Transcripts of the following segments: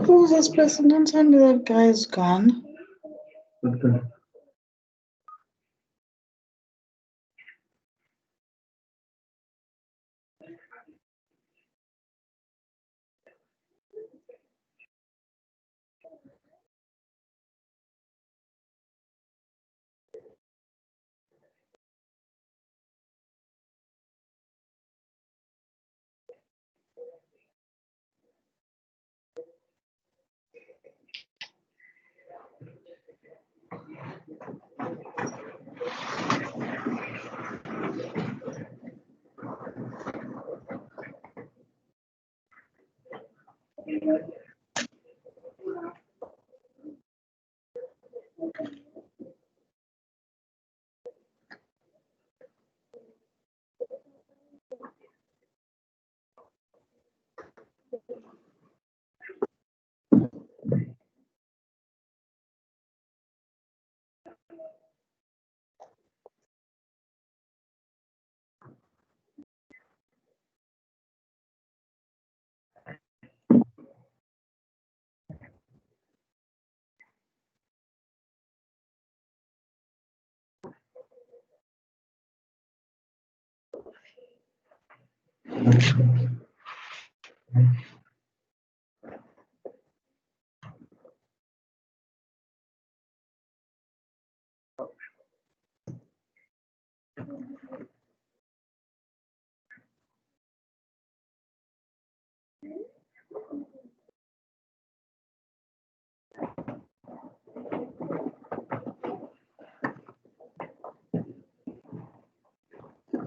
Who's this president and that guy's gone? Okay.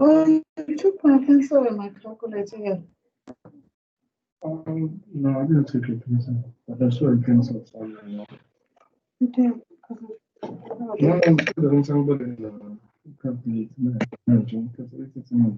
Oh, you took my pencil and my calculator here. No, I didn't take a pencil, but I saw a pencil somewhere. You did. No, I'm somebody calculate because it's not.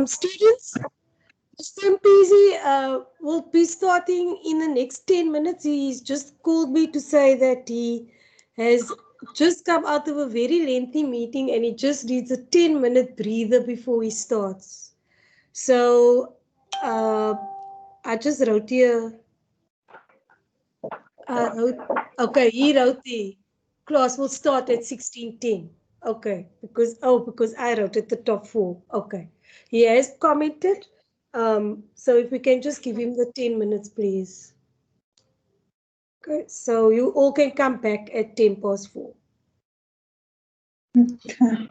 Students, Mr. MPZ will be starting in the next 10 minutes. He's just called me to say that he has just come out of a very lengthy meeting and he just needs a 10-minute breather before he starts. So I just wrote here. Okay, he wrote the class will start at 16:10. Okay, because I wrote at the top 4. Okay, he has commented. So if we can just give him the 10 minutes, please. Okay, so you all can come back at 4:10. Okay.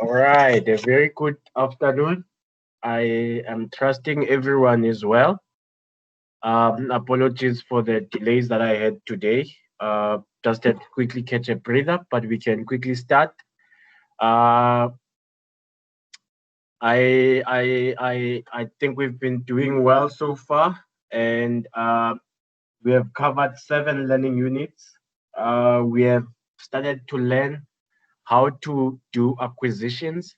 All right, a very good afternoon. I am trusting everyone is well. Apologies for the delays that I had today. Just had to quickly catch a breather, but we can quickly start. Uh, I think we've been doing well so far, and we have covered 7 learning units. We have started to learn how to do acquisitions.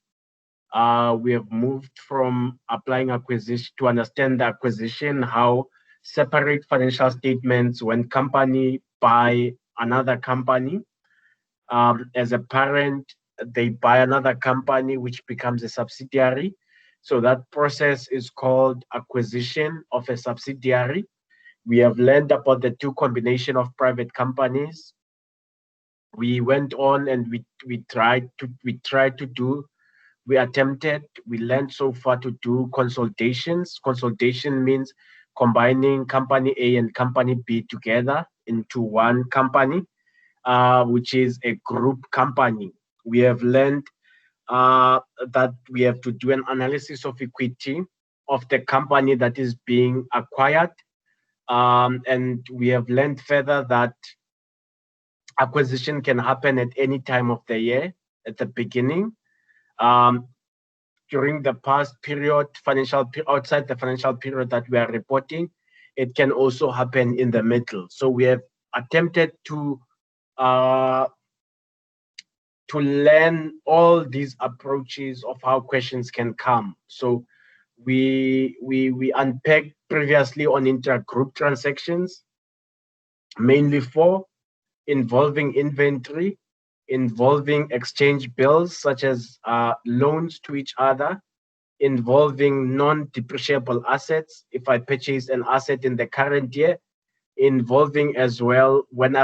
We have moved from applying acquisition to understand the acquisition, how separate financial statements when company buy another company. As a parent, they buy another company, which becomes a subsidiary. So that process is called acquisition of a subsidiary. We have learned about the two combination of private companies. We went on and we attempted, we learned so far to do consolidations. Consolidation means combining company A and company B together into one company, which is a group company. We have learned that we have to do an analysis of equity of the company that is being acquired. And we have learned further that acquisition can happen at any time of the year at the beginning. During the past period, outside the financial period that we are reporting, it can also happen in the middle. So we have attempted to learn all these approaches of how questions can come. So we unpacked previously on intra-group transactions, mainly 4, involving inventory, involving exchange bills such as loans to each other, involving non-depreciable assets if I purchase an asset in the current year, involving as well when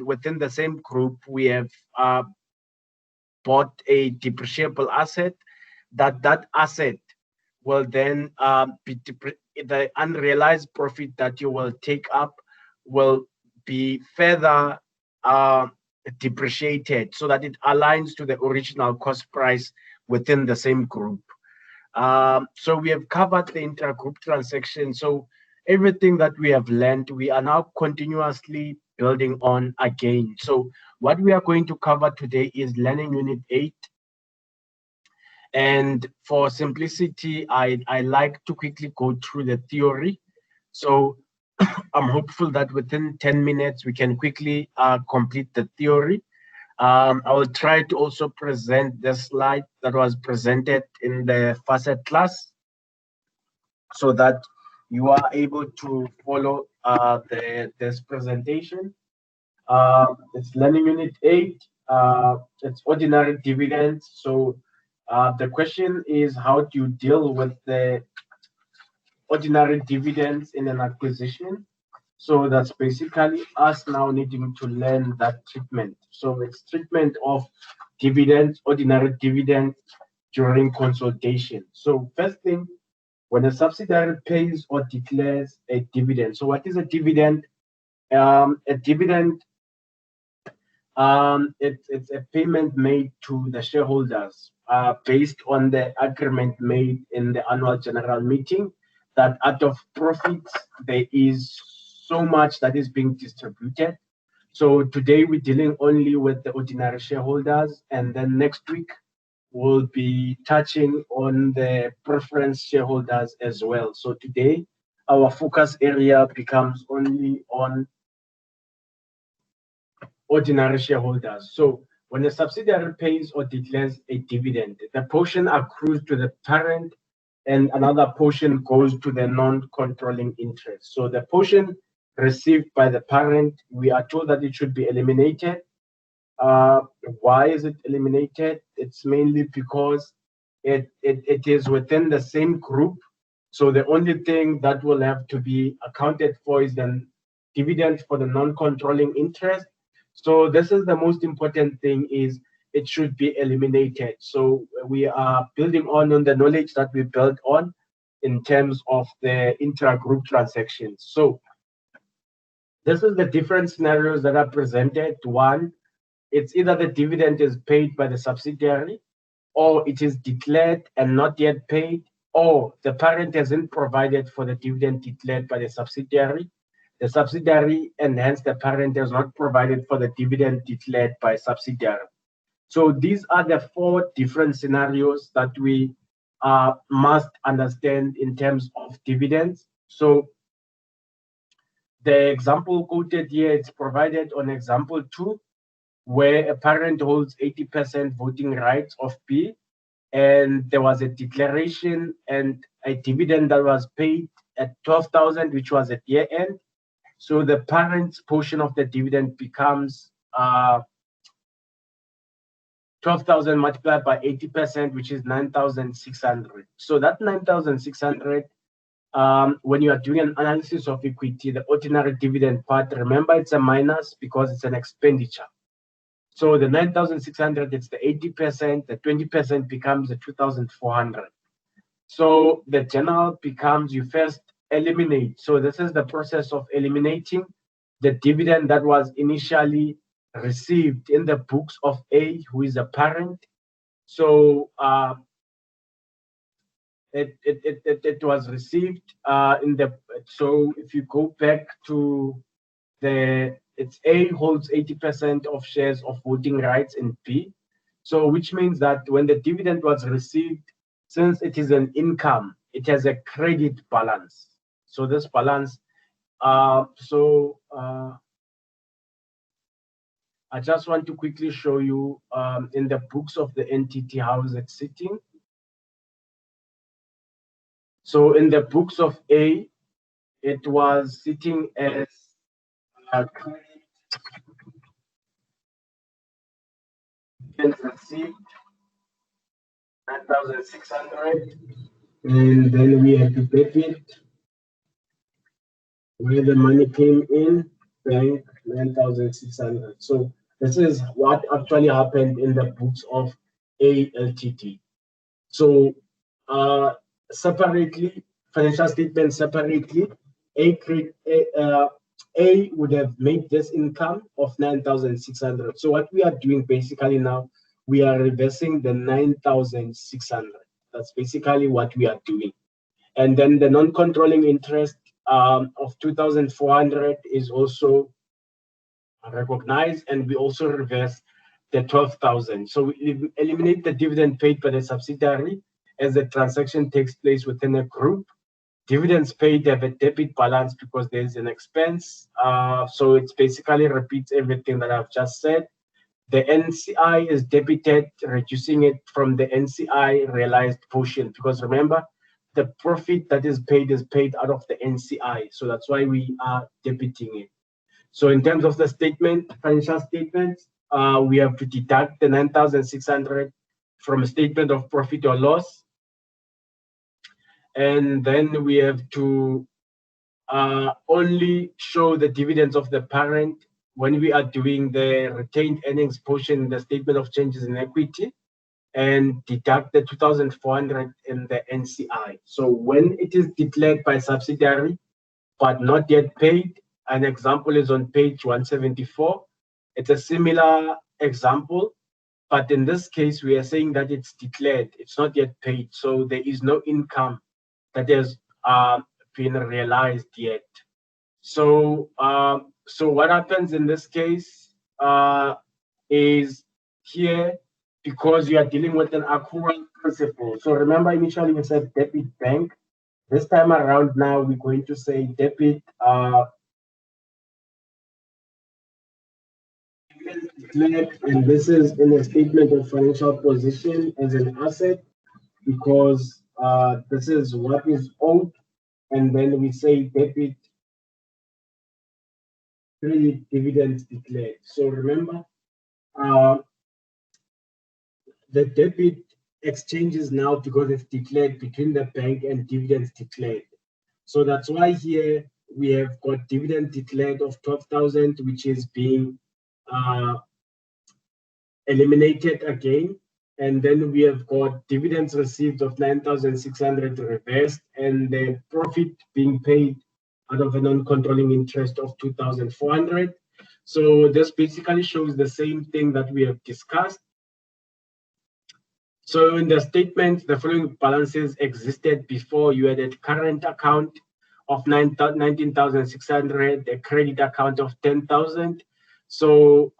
within the same group we have bought a depreciable asset, that asset will then be the unrealized profit that you will take up will be further depreciated so that it aligns to the original cost price within the same group. So we have covered the intergroup transaction. So everything that we have learned, we are now continuously building on again. So what we are going to cover today is learning unit 8. And for simplicity, I like to quickly go through the theory. So I'm hopeful that within 10 minutes, we can quickly complete the theory. I will try to also present the slide that was presented in the FACET class so that you are able to follow this presentation. It's learning unit 8. It's ordinary dividends. So the question is, how do you deal with the ordinary dividends in an acquisition? So that's basically us now needing to learn that treatment. So it's treatment of dividends, ordinary dividends during consolidation. So first thing, when a subsidiary pays or declares a dividend. So what is a dividend? A dividend, it's a payment made to the shareholders based on the agreement made in the annual general meeting that out of profits, there is so much that is being distributed. So today we're dealing only with the ordinary shareholders, and then next week we'll be touching on the preference shareholders as well. So today our focus area becomes only on ordinary shareholders. So when a subsidiary pays or declares a dividend, the portion accrues to the parent and another portion goes to the non-controlling interest. So the portion received by the parent, we are told that it should be eliminated. Why is it eliminated? It's mainly because it is within the same group. So the only thing that will have to be accounted for is the dividend for the non-controlling interest. So this is the most important thing, is it should be eliminated. So we are building on the knowledge that we built on in terms of the intra-group transactions. So this is the different scenarios that are presented. One it's either the dividend is paid by the subsidiary, or it is declared and not yet paid, or the parent hasn't provided for the dividend declared by the subsidiary and hence the parent has not provided for the dividend declared by subsidiary. So these are the 4 different scenarios that we must understand in terms of dividends. So the example quoted here, it's provided on example 2, where a parent holds 80% voting rights of B, and there was a declaration and a dividend that was paid at 12,000, which was at year end. So the parent's portion of the dividend becomes 12,000 multiplied by 80%, which is 9,600. So that 9,600, when you are doing an analysis of equity, the ordinary dividend part, remember it's a minus because it's an expenditure. So the 9,600, it's the 80%, the 20% becomes the 2,400. So the general becomes, you first eliminate. So this is the process of eliminating the dividend that was initially received in the books of A, who is a parent. So it was received in the, so if you go back to the, it's A holds 80% of shares of voting rights in B. So which means that when the dividend was received, since it is an income, it has a credit balance. So this balance, I just want to quickly show you in the books of the entity how is it sitting. So in the books of A, it was sitting as a credit received 9,600, and then we had to debit where the money came in, bank 9,600. So this is what actually happened in the books of A Ltd. So separately, financial statements separately, A would have made this income of 9,600. So what we are doing basically now, we are reversing the 9,600. That's basically what we are doing. And then the non-controlling interest of 2,400 is also recognized, and we also reverse the 12,000. So we eliminate the dividend paid by the subsidiary as the transaction takes place within a group. Dividends paid have a debit balance because there's an expense. So it basically repeats everything that I've just said. The NCI is debited, reducing it from the NCI realized portion, because remember, the profit that is paid out of the NCI. So that's why we are debiting it. So in terms of the statement, financial statement, we have to deduct the 9,600 from a statement of profit or loss. And then we have to only show the dividends of the parent when we are doing the retained earnings portion in the statement of changes in equity, and deduct the 2,400 in the NCI. So when it is declared by subsidiary, but not yet paid, an example is on page 174. It's a similar example, but in this case, we are saying that it's declared, it's not yet paid. So there is no income that has been realized yet. So, so what happens in this case is here, because you are dealing with an accrual principle. So remember, initially we said debit bank. This time around now, we're going to say debit and this is in a statement of financial position as an asset, because this is what is owed, and then we say debit credit dividends declared. So remember, the debit exchanges now because it's declared between the bank and dividends declared. So that's why here we have got dividend declared of 12,000, which is being eliminated again. And then we have got dividends received of 9,600 reversed, and the profit being paid out of a non-controlling interest of 2,400. So this basically shows the same thing that we have discussed. So in the statement, the following balances existed before. You had a current account of 19,600, a credit account of 10,000. So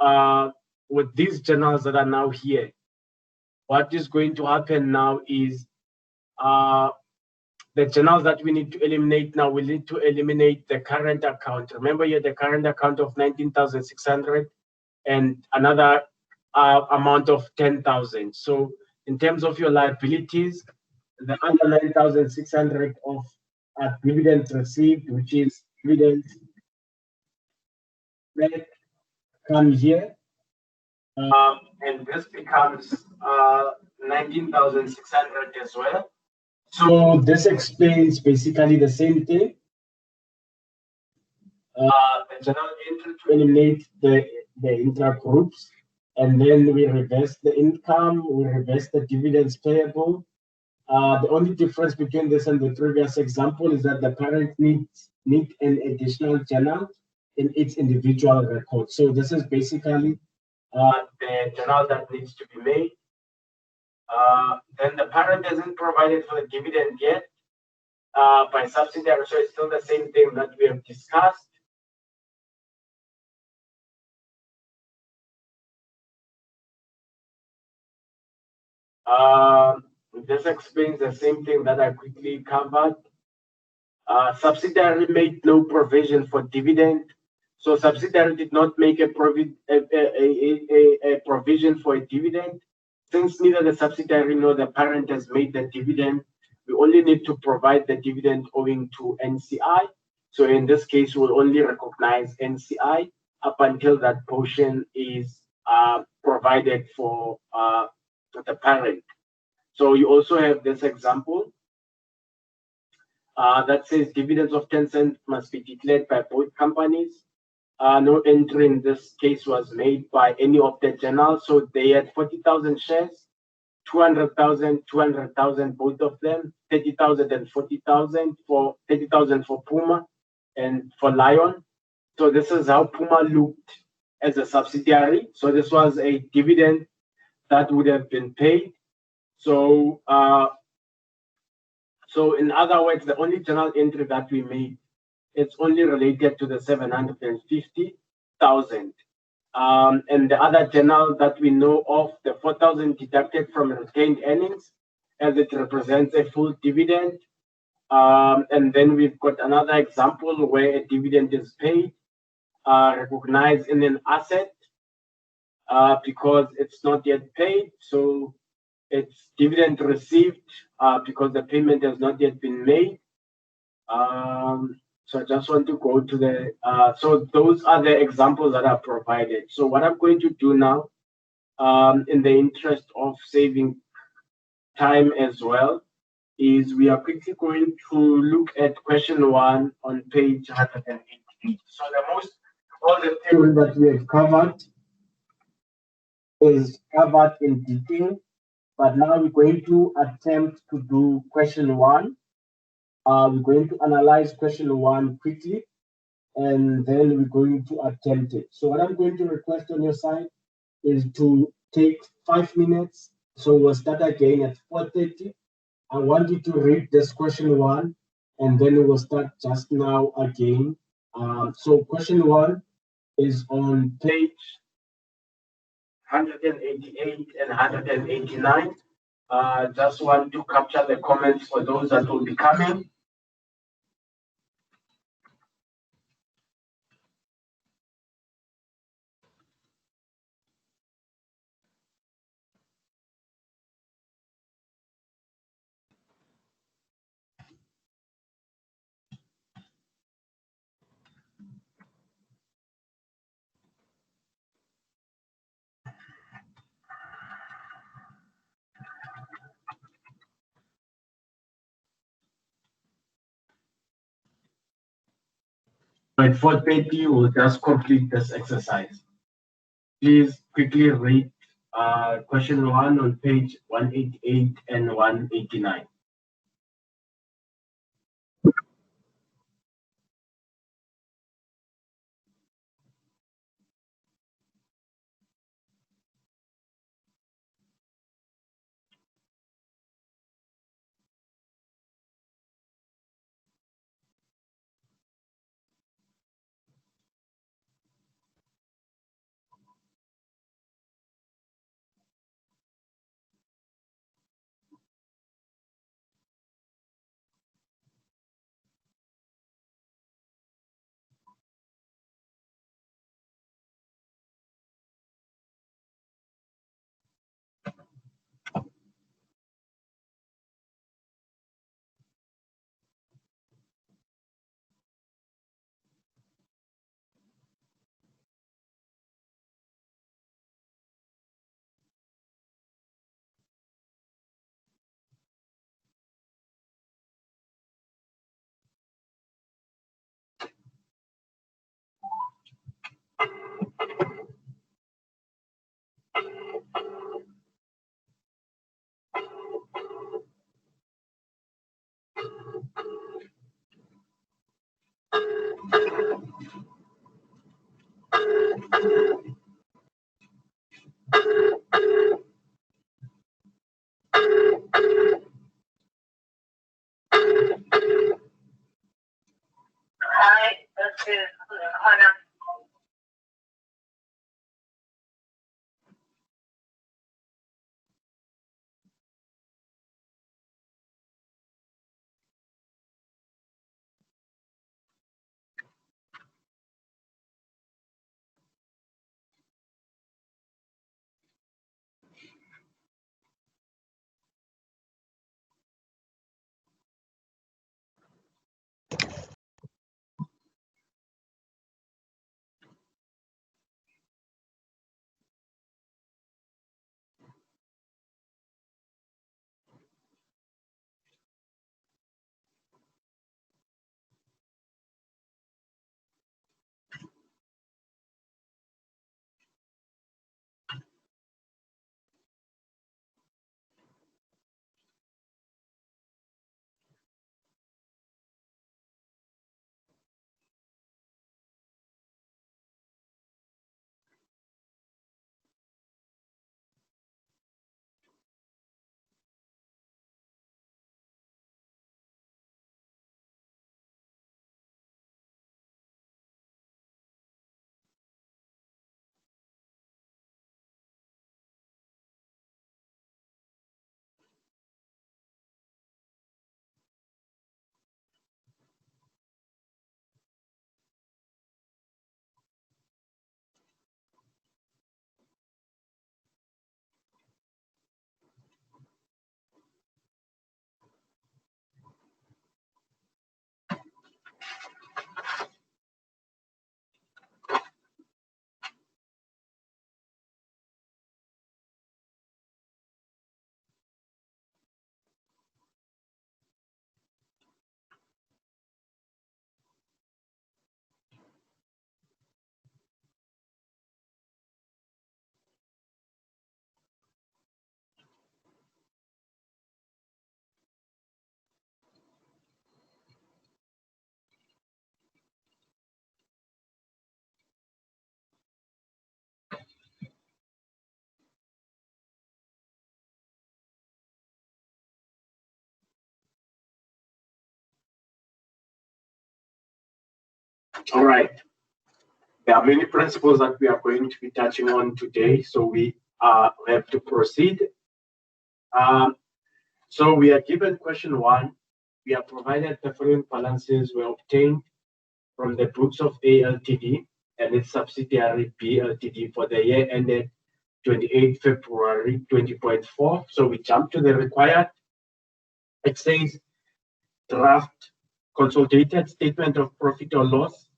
with these journals that are now here, what is going to happen now is the journals that we need to eliminate now, we need to eliminate the current account. Remember, you had the current account of 19,600 and another amount of 10,000. So in terms of your liabilities, the other 9,600 of dividends received, which is dividends that come here, and this becomes 19,600 as well. So this explains basically the same thing. The general entry to eliminate the intra groups, and then we reverse the income, we reverse the dividends payable. The only difference between this and the previous example is that the parent needs an additional journal in its individual record. So this is basically the journal that needs to be made. Then the parent hasn't provided for the dividend yet by subsidiary, so it's still the same thing that we have discussed. This explains the same thing that I quickly covered. Subsidiary made no provision for dividend. So subsidiary did not make a provision for a dividend. Since neither the subsidiary nor the parent has made the dividend, we only need to provide the dividend owing to NCI. So in this case, we'll only recognize NCI up until that portion is provided for the parent. So you also have this example that says dividends of 10 cents must be declared by both companies. No entry in this case was made by any of the journals. So they had 40,000 shares, 200,000, 200,000, both of them, 30,000 and 40,000 for 30,000 for Puma and for Lion. So this is how Puma looked as a subsidiary. So this was a dividend that would have been paid. So, so in other words, the only journal entry that we made, it's only related to the 750,000. And the other journal that we know of, the 4,000 deducted from retained earnings, as it represents a full dividend. And then we've got another example where a dividend is paid, recognized in an asset because it's not yet paid. So it's dividend received because the payment has not yet been made. So I just want to go to the, so those are the examples that are provided. So what I'm going to do now, in the interest of saving time as well, is we are quickly going to look at question 1 on page 188. So all the theory that we have covered is covered in detail, but now we're going to attempt to do question 1. We're going to analyze question 1 quickly, and then we're going to attempt it. So what I'm going to request on your side is to take 5 minutes. So we'll start again at 4:30. I want you to read this question 1, and then we will start just now again. So question 1 is on page 188 and 189. Just want to capture the comments for those that will be coming. At 4:30, we'll just complete this exercise. Please quickly read question 1 on page 188 and 189. All right. There are many principles that we are going to be touching on today, so we have to proceed. So we are given question 1. We are provided the following balances were obtained from the books of A Ltd and its subsidiary B Ltd for the year ended 28 February 20.4. So we jump to the required. It says draft consolidated statement of profit or loss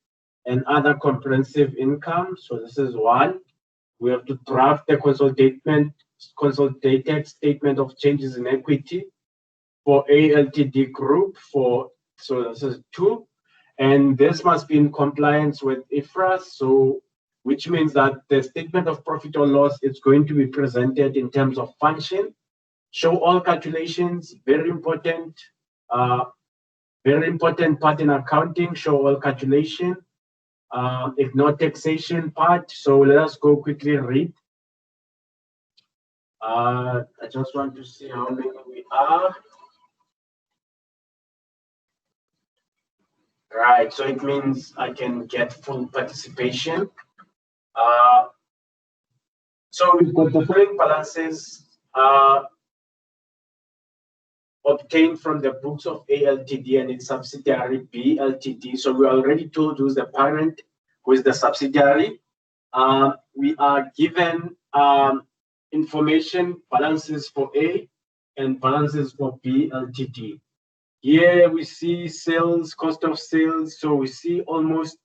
and other comprehensive income. So this is 1. We have to draft the consolidated statement of changes in equity for A Ltd group so this is 2. And this must be in compliance with IFRS, so which means that the statement of profit or loss is going to be presented in terms of function. Show all calculations, very important part in accounting, show all calculation. Ignore taxation part. So let us go quickly read. I just want to see how many we are. Right, so it means I can get full participation. So we've got the following balances obtained from the books of A Ltd and its subsidiary B Ltd. So we already told who's the parent, who is the subsidiary. We are given information balances for A and balances for B Ltd. Here we see sales, cost of sales. So we see almost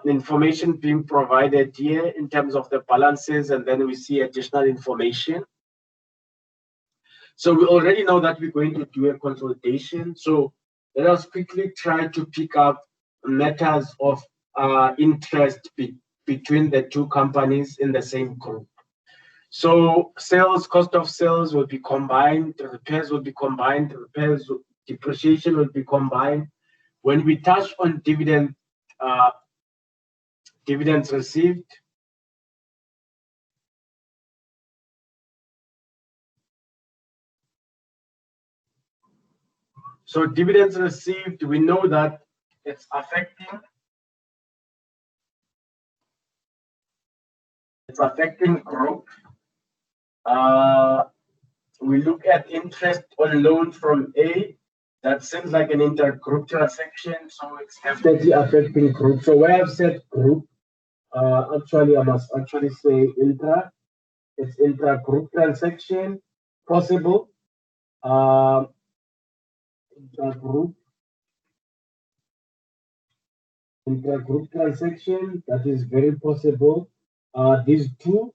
information being provided here in terms of the balances, and then we see additional information. So we already know that we're going to do a consolidation. So let us quickly try to pick up matters of interest between the two companies in the same group. So sales, cost of sales will be combined, repairs will be combined, depreciation will be combined. When we touch on dividends received, so dividends received, we know that it's affecting It's affecting group. We look at interest on loan from A. That seems like an intergroup transaction, so it's definitely affecting group. So where I've said group, actually I must actually say intra. It's intra-group transaction possible. Intra-group transaction, that is very possible. These two,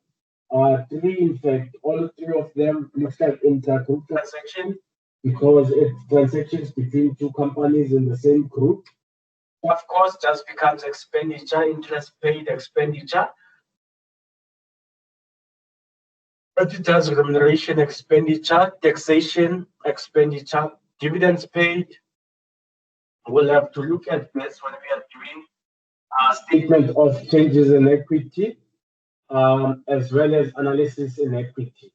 three, in fact, all three of them looks like intra-group transaction because it's transactions between two companies in the same group. Of course, just becomes expenditure, interest paid expenditure. But it has remuneration expenditure, taxation expenditure, dividends paid. We'll have to look at this when we are doing a statement of changes in equity, as well as analysis in equity.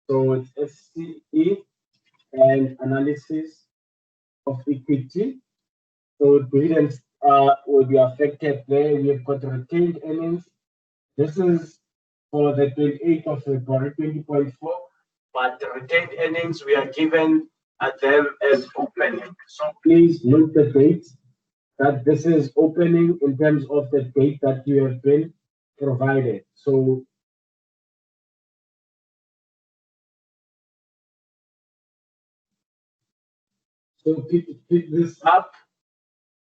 So it's FCE and analysis of equity. So dividends will be affected there. We have got retained earnings. This is for the 28th of February 20.4, but the retained earnings we are given at them as opening. So please note the date that this is opening in terms of the date that you have been provided. So pick this up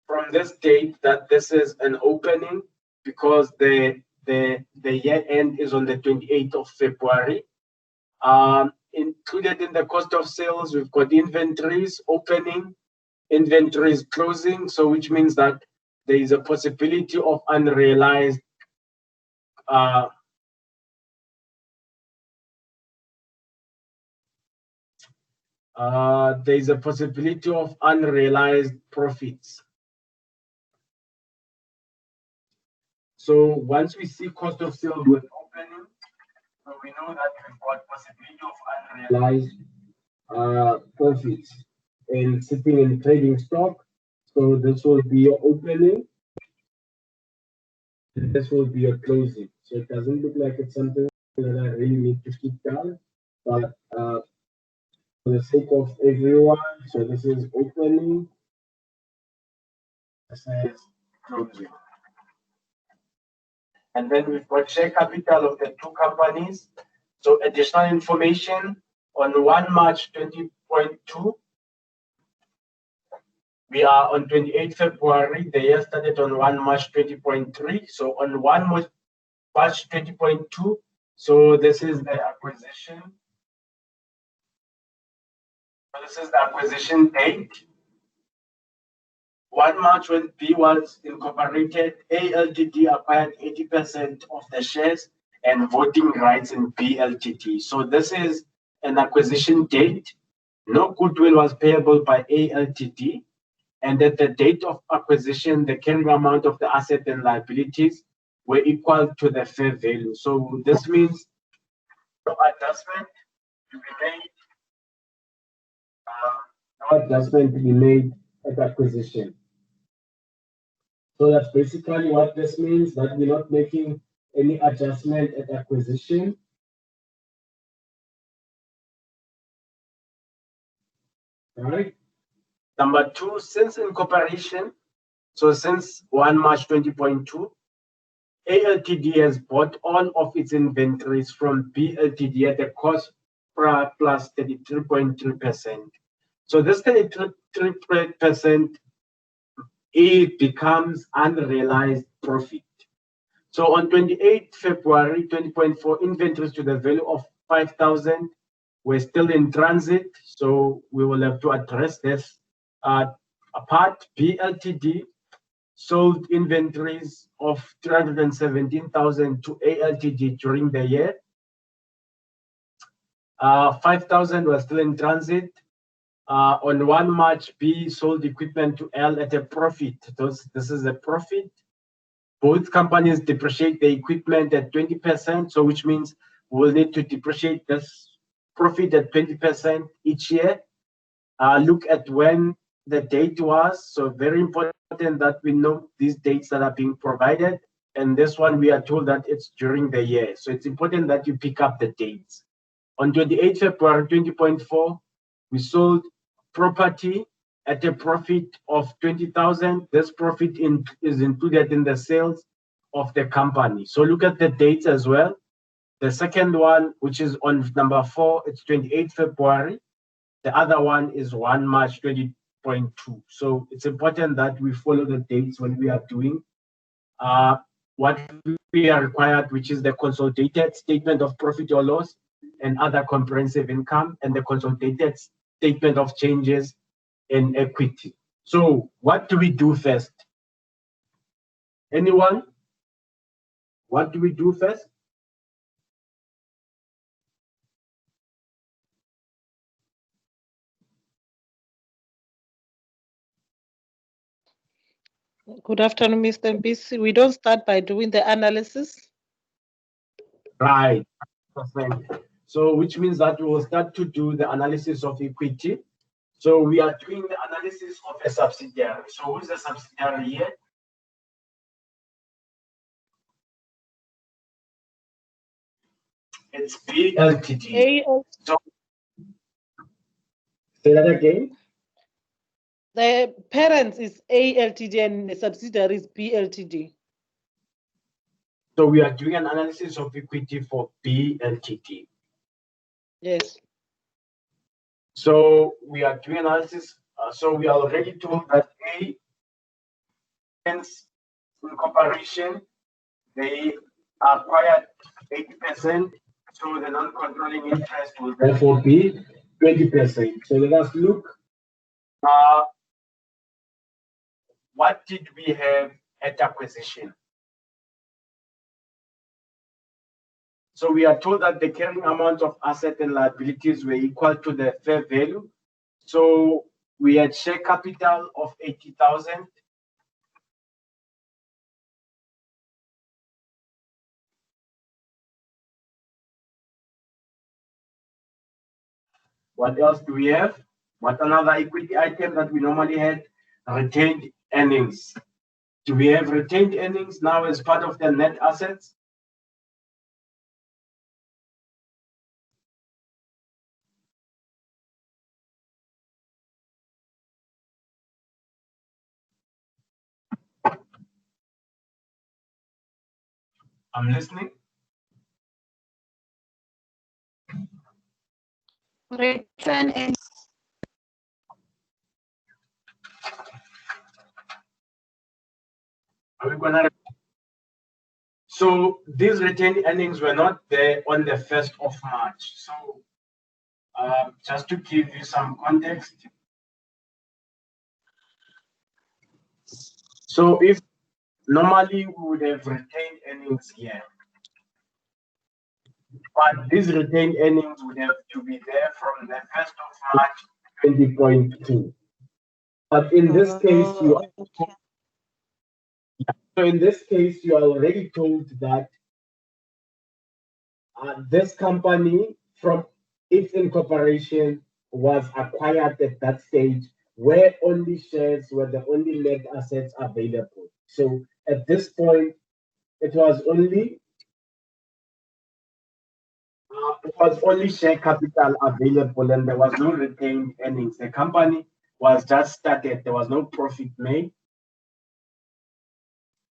from this date that this is an opening because the year end is on the 28th of February. Included in the cost of sales, we've got inventories opening, inventories closing, so which means that there is a possibility of unrealized there is a possibility of unrealized profits. So once we see cost of sales with opening, so we know that we've got possibility of unrealized profits and sitting in trading stock. So this will be your opening. This will be a closing. So it doesn't look like it's something that I really need to keep down, but for the sake of everyone, so this is opening. This is closing. And then we've got share capital of the two companies. So additional information on 1 March 20.2. We are on 28 February. The year started on 1 March 20.3. So on 1 March 20.2. So this is the acquisition. So this is the acquisition date. 1 March when B was incorporated, A Ltd acquired 80% of the shares and voting rights in B Ltd. So this is an acquisition date. No goodwill was payable by A Ltd. And at the date of acquisition, the carrying amount of the asset and liabilities were equal to the fair value. So this means no adjustment to be made. No adjustment to be made at acquisition. So that's basically what this means, that we're not making any adjustment at acquisition. All right. Number two, since incorporation, so since 1 March 20.2, A Ltd has bought all of its inventories from B Ltd at a cost plus 33.3%. So this 33%, it becomes unrealized profit. So on 28 February 20.4, inventories to the value of 5,000 were still in transit. So we will have to address this. Part B Ltd sold inventories of 317,000 to A Ltd during the year. 5,000 were still in transit. On 1 March, B sold equipment to L at a profit. This is a profit. Both companies depreciate the equipment at 20%, so which means we'll need to depreciate this profit at 20% each year. Look at when the date was. So very important that we know these dates that are being provided and this one we are told that it's during the year. So it's important that you pick up the dates. On 28 February 20.4, we sold property at a profit of 20,000. This profit is included in the sales of the company. So look at the dates as well. The second one, which is on number 4, it's 28 February. The other one is 1 March 20.2. So it's important that we follow the dates when we are doing what we are required, which is the consolidated statement of profit or loss and other comprehensive income, and the consolidated statement of changes in equity. So what do we do first? Anyone? What do we do first? Good afternoon, Mr. BC. We don't start by doing the analysis. Right. So which means that we will start to do the analysis of equity. So we are doing the analysis of a subsidiary. So who's the subsidiary here? It's B Ltd. So, say that again. The parent is A Ltd and the subsidiary is B Ltd. So we are doing an analysis of equity for B Ltd. Yes. So we are doing analysis. So we are already told that A ends in corporation, they acquired 80%. So the non-controlling interest will therefore be 20%. So let us look. What did we have at acquisition? So we are told that the carrying amount of assets and liabilities were equal to the fair value. So we had share capital of 80,000. What else do we have? What another equity item that we normally had? Retained earnings. Do we have retained earnings now as part of the net assets? I'm listening. Return and Are we gonna? So these retained earnings were not there on the 1st of March. So just to give you some context. So if normally we would have retained earnings here, but these retained earnings would have to be there from the 1st of March 20.2. But in this case, you are already told that this company from its incorporation was acquired at that stage where only shares were the only net assets available. So at this point, it was only share capital available and there was no retained earnings. The company was just started. There was no profit made.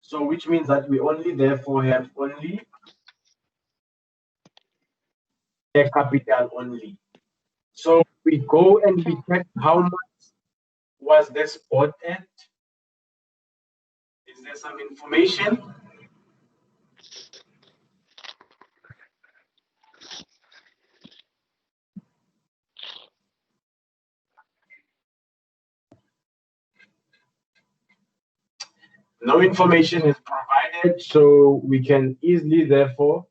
So which means that we only therefore have only share capital only. So we go and we check how much was this bought at. Is there some information? No information is provided, so we can easily therefore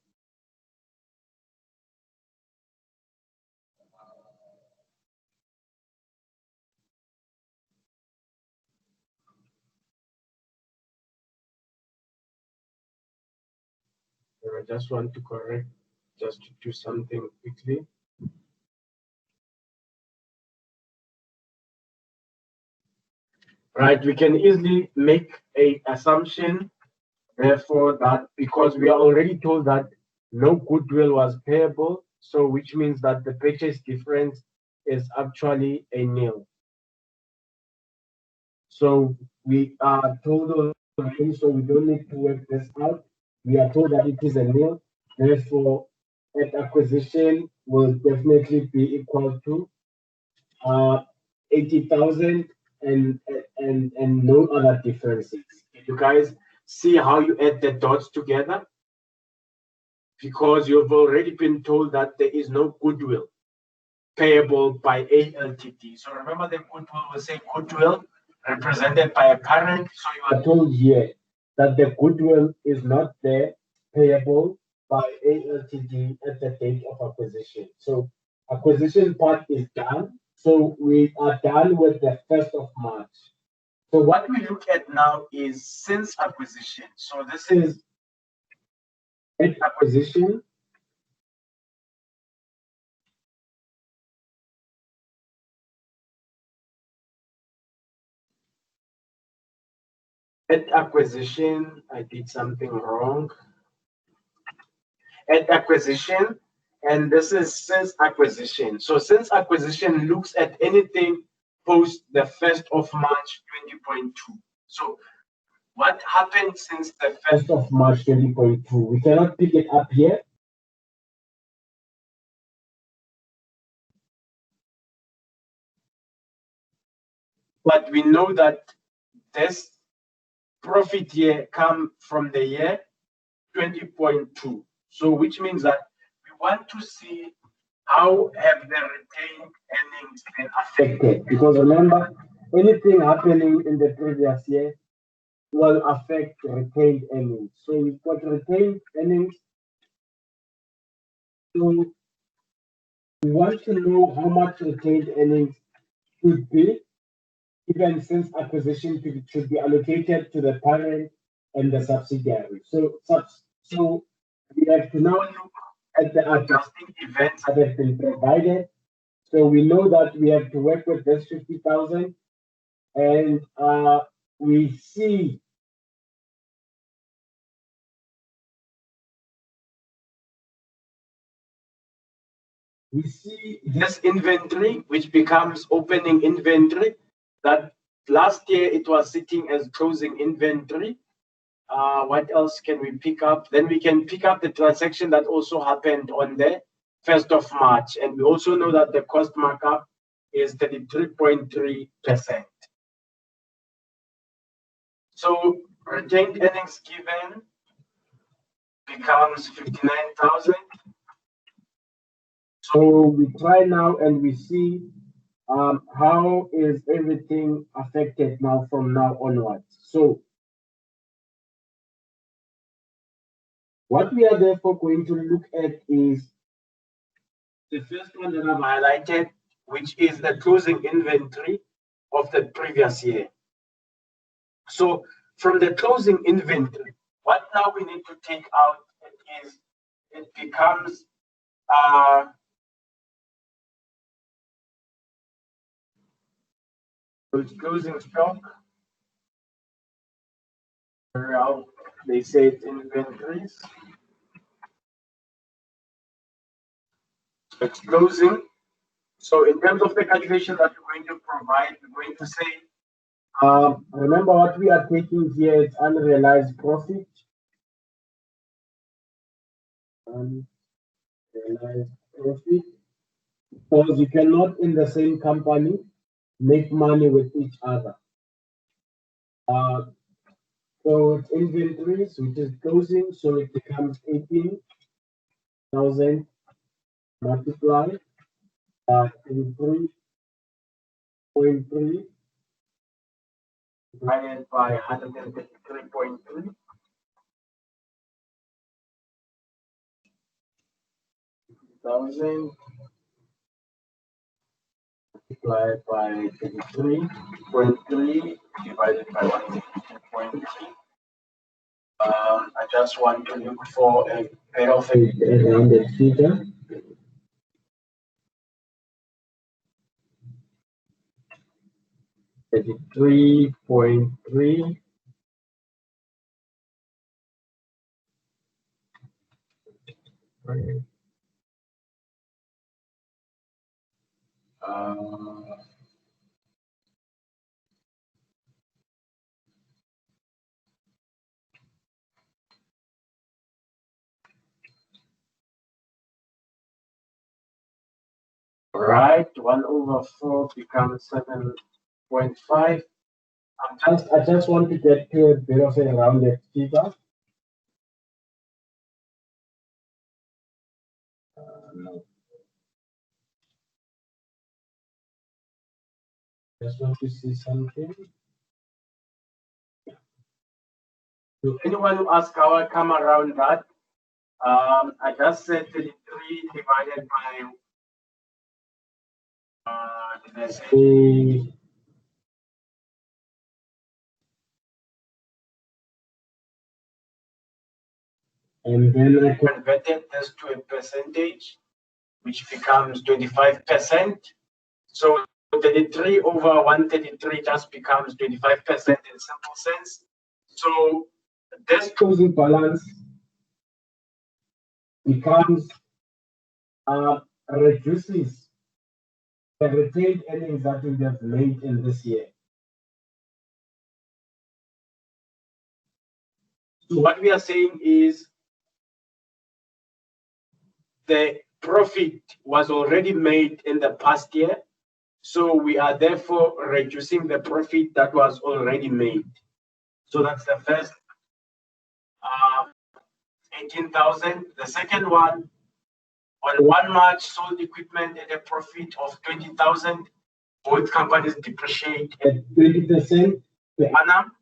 I just want to correct, just to do something quickly. Right, we can easily make an assumption Therefore, that because we are already told that no goodwill was payable, so which means that the purchase difference is actually a nil. So we are told already, so we don't need to work this out. We are told that it is a nil. Therefore, at acquisition will definitely be equal to 80,000 and no other differences. You guys see how you add the dots together? Because you've already been told that there is no goodwill payable by A Ltd. So remember the goodwill, we say goodwill represented by a parent. So you are told here that the goodwill is not there payable by A Ltd at the date of acquisition. So acquisition part is done. So we are done with the 1st of March. So what we look at now is since acquisition. So this is at acquisition. At acquisition, I did something wrong. At acquisition, and this is since acquisition. So since acquisition looks at anything post the 1st of March 20.2. So what happened since the 1st of March 20.2? We cannot pick it up here. But we know that this profit here come from the year 20.2. So which means that we want to see how have the retained earnings been affected? Because remember, anything happening in the previous year will affect retained earnings. So we've got retained earnings. So we want to know how much retained earnings should be, even since acquisition should be allocated to the parent and the subsidiary. So we have to now look at the adjusting events that have been provided. So we know that we have to work with this 50,000, and we see this inventory, which becomes opening inventory. That last year it was sitting as closing inventory. What else can we pick up? Then we can pick up the transaction that also happened on the 1st of March. And we also know that the cost markup is 33.3%. So retained earnings given becomes 59,000. So we try now and we see how is everything affected now from now onwards. So what we are therefore going to look at is the first one that I've highlighted, which is the closing inventory of the previous year. So from the closing inventory, what now we need to take out is it becomes so it's closing stock. Now they say it's inventories. It's closing. So in terms of the calculation that we're going to provide, we're going to say, remember what we are taking here is unrealized profit. Unrealized profit. Because you cannot in the same company make money with each other. So it's inventories, which is closing, so it becomes 18,000 multiplied by 23.3 divided by 133.3. Thousand multiplied by 33.3 divided by 163.3. I just want to look for a pair of a rounded figure. $33.3 Right, 1/4 becomes 7.5. I just want to get to a bit of a rounded figure. No. Just want to see something. To anyone who asks how I come around that, I just said 33 divided by let's say and then I converted this to a percentage, which becomes 25%. So 33 over 133 just becomes 25% in simple sense. So this closing balance becomes reduces the retained earnings that we have made in this year. So what we are saying is the profit was already made in the past year. So we are therefore reducing the profit that was already made. So that's the first 18,000. The second one, on 1 March, sold equipment at a profit of 20,000. Both companies depreciate at 20% per annum.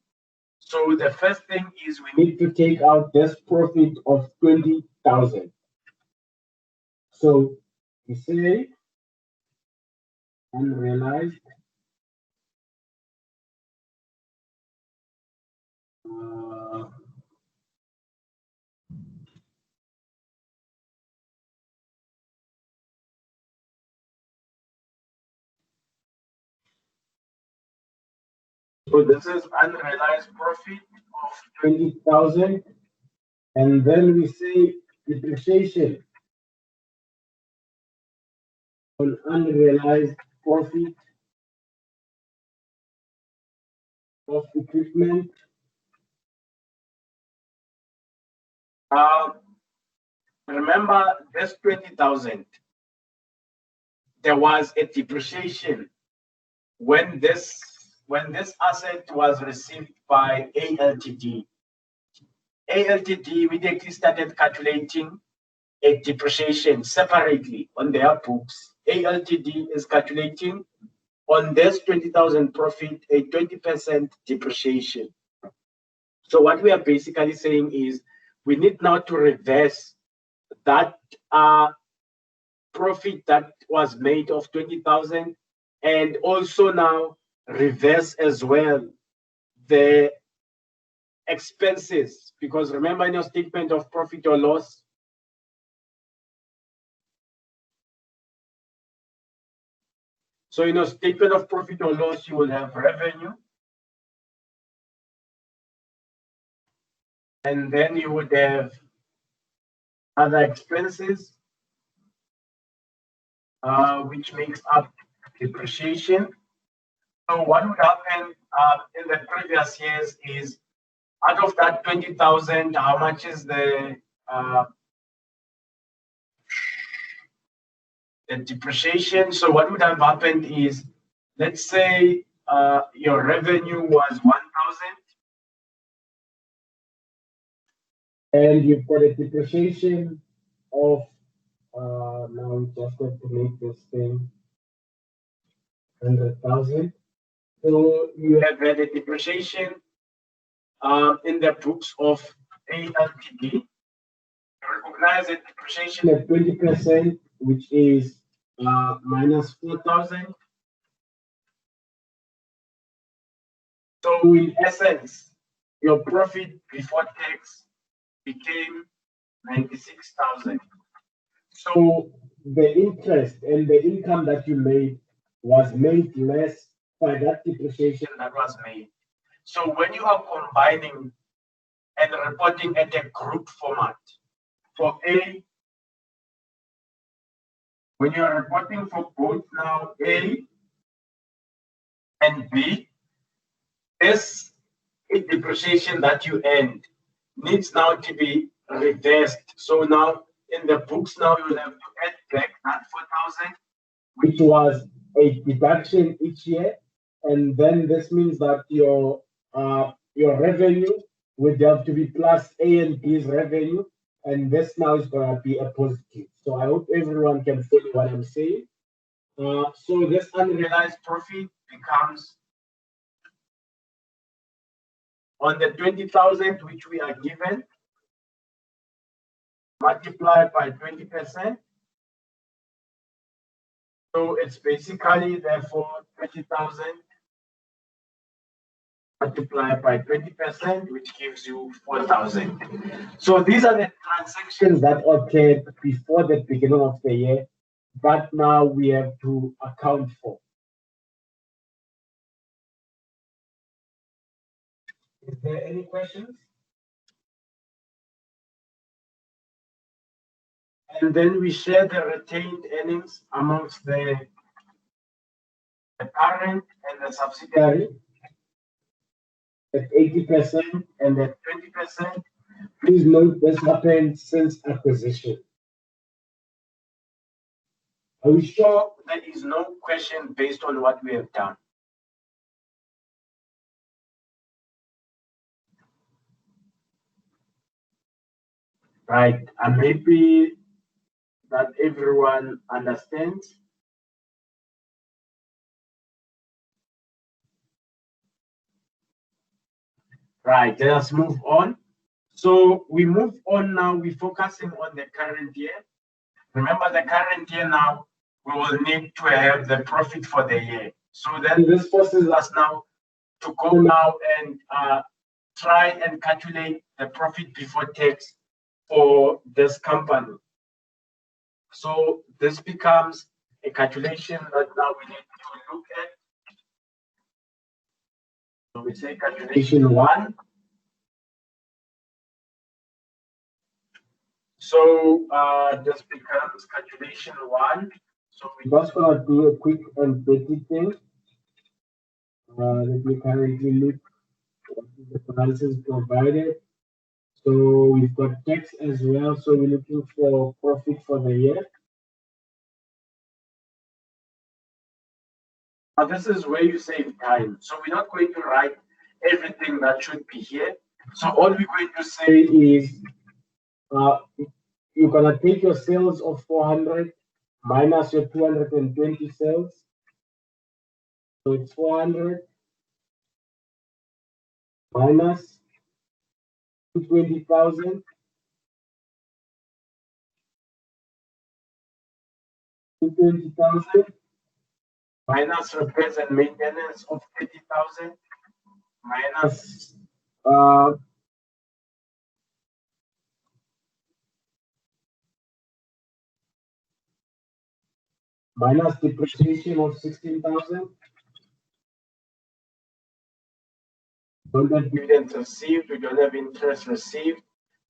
So the first thing is we need to take out this profit of 20,000. So we say unrealized so this is unrealized profit of 20,000, and then we say depreciation on unrealized profit of equipment. Remember this 20,000. There was a depreciation when this asset was received by ALTD. ALTD immediately started calculating a depreciation separately on their books. ALTD is calculating on this 20,000 profit a 20% depreciation. So what we are basically saying is we need now to reverse that profit that was made of 20,000 and also now reverse as well the expenses, because remember in your statement of profit or loss, so in your statement of profit or loss, you will have revenue, and then you would have other expenses, which makes up depreciation. So what would happen in the previous years is, out of that 20,000, how much is the depreciation? So what would have happened is, let's say your revenue was 1,000, and you've got a depreciation of now we just got to make this thing 100,000. So you have had a depreciation in the books of ALTD. Recognize a depreciation at 20%, which is minus 4,000. So in essence, your profit before tax became 96,000. So the interest and the income that you made was made less by that depreciation that was made. So when you are combining and reporting at a group format for A when you are reporting for both now A and B, this depreciation that you earned needs now to be reversed. So now in the books now you'll have to add back that 4,000, which was a deduction each year, and then this means that your revenue would have to be plus A and B's revenue, and this now is going to be a positive. So I hope everyone can follow what I'm saying. So this unrealized profit becomes on the 20,000 which we are given, multiplied by 20%. So it's basically therefore 20,000 multiplied by 20%, which gives you 4,000. So these are the transactions that occurred before the beginning of the year, but now we have to account for. Is there any questions? And then we share the retained earnings amongst the parent and the subsidiary at 80% and at 20%. Please note this happened since acquisition. Are we sure there is no question based on what we have done? Right, I'm happy that everyone understands. Right, let us move on. So we move on now, we're focusing on the current year. Remember the current year now, we will need to have the profit for the year. So then this forces us now to go now and try and calculate the profit before tax for this company. So this becomes a calculation that now we need to look at. So we say calculation 1. So this becomes calculation 1. So we're just going to do a quick and dirty thing. Let me currently look at the prices provided. So we've got tax as well. So we're looking for profit for the year. Now this is where you save time. So we're not going to write everything that should be here. So all we're going to say is you're going to take your sales of 400 minus your 220 sales. So it's 400 minus 220,000. 220,000 minus repairs and maintenance of 30,000 minus minus depreciation of 16,000. Don't have dividends received, we don't have interest received.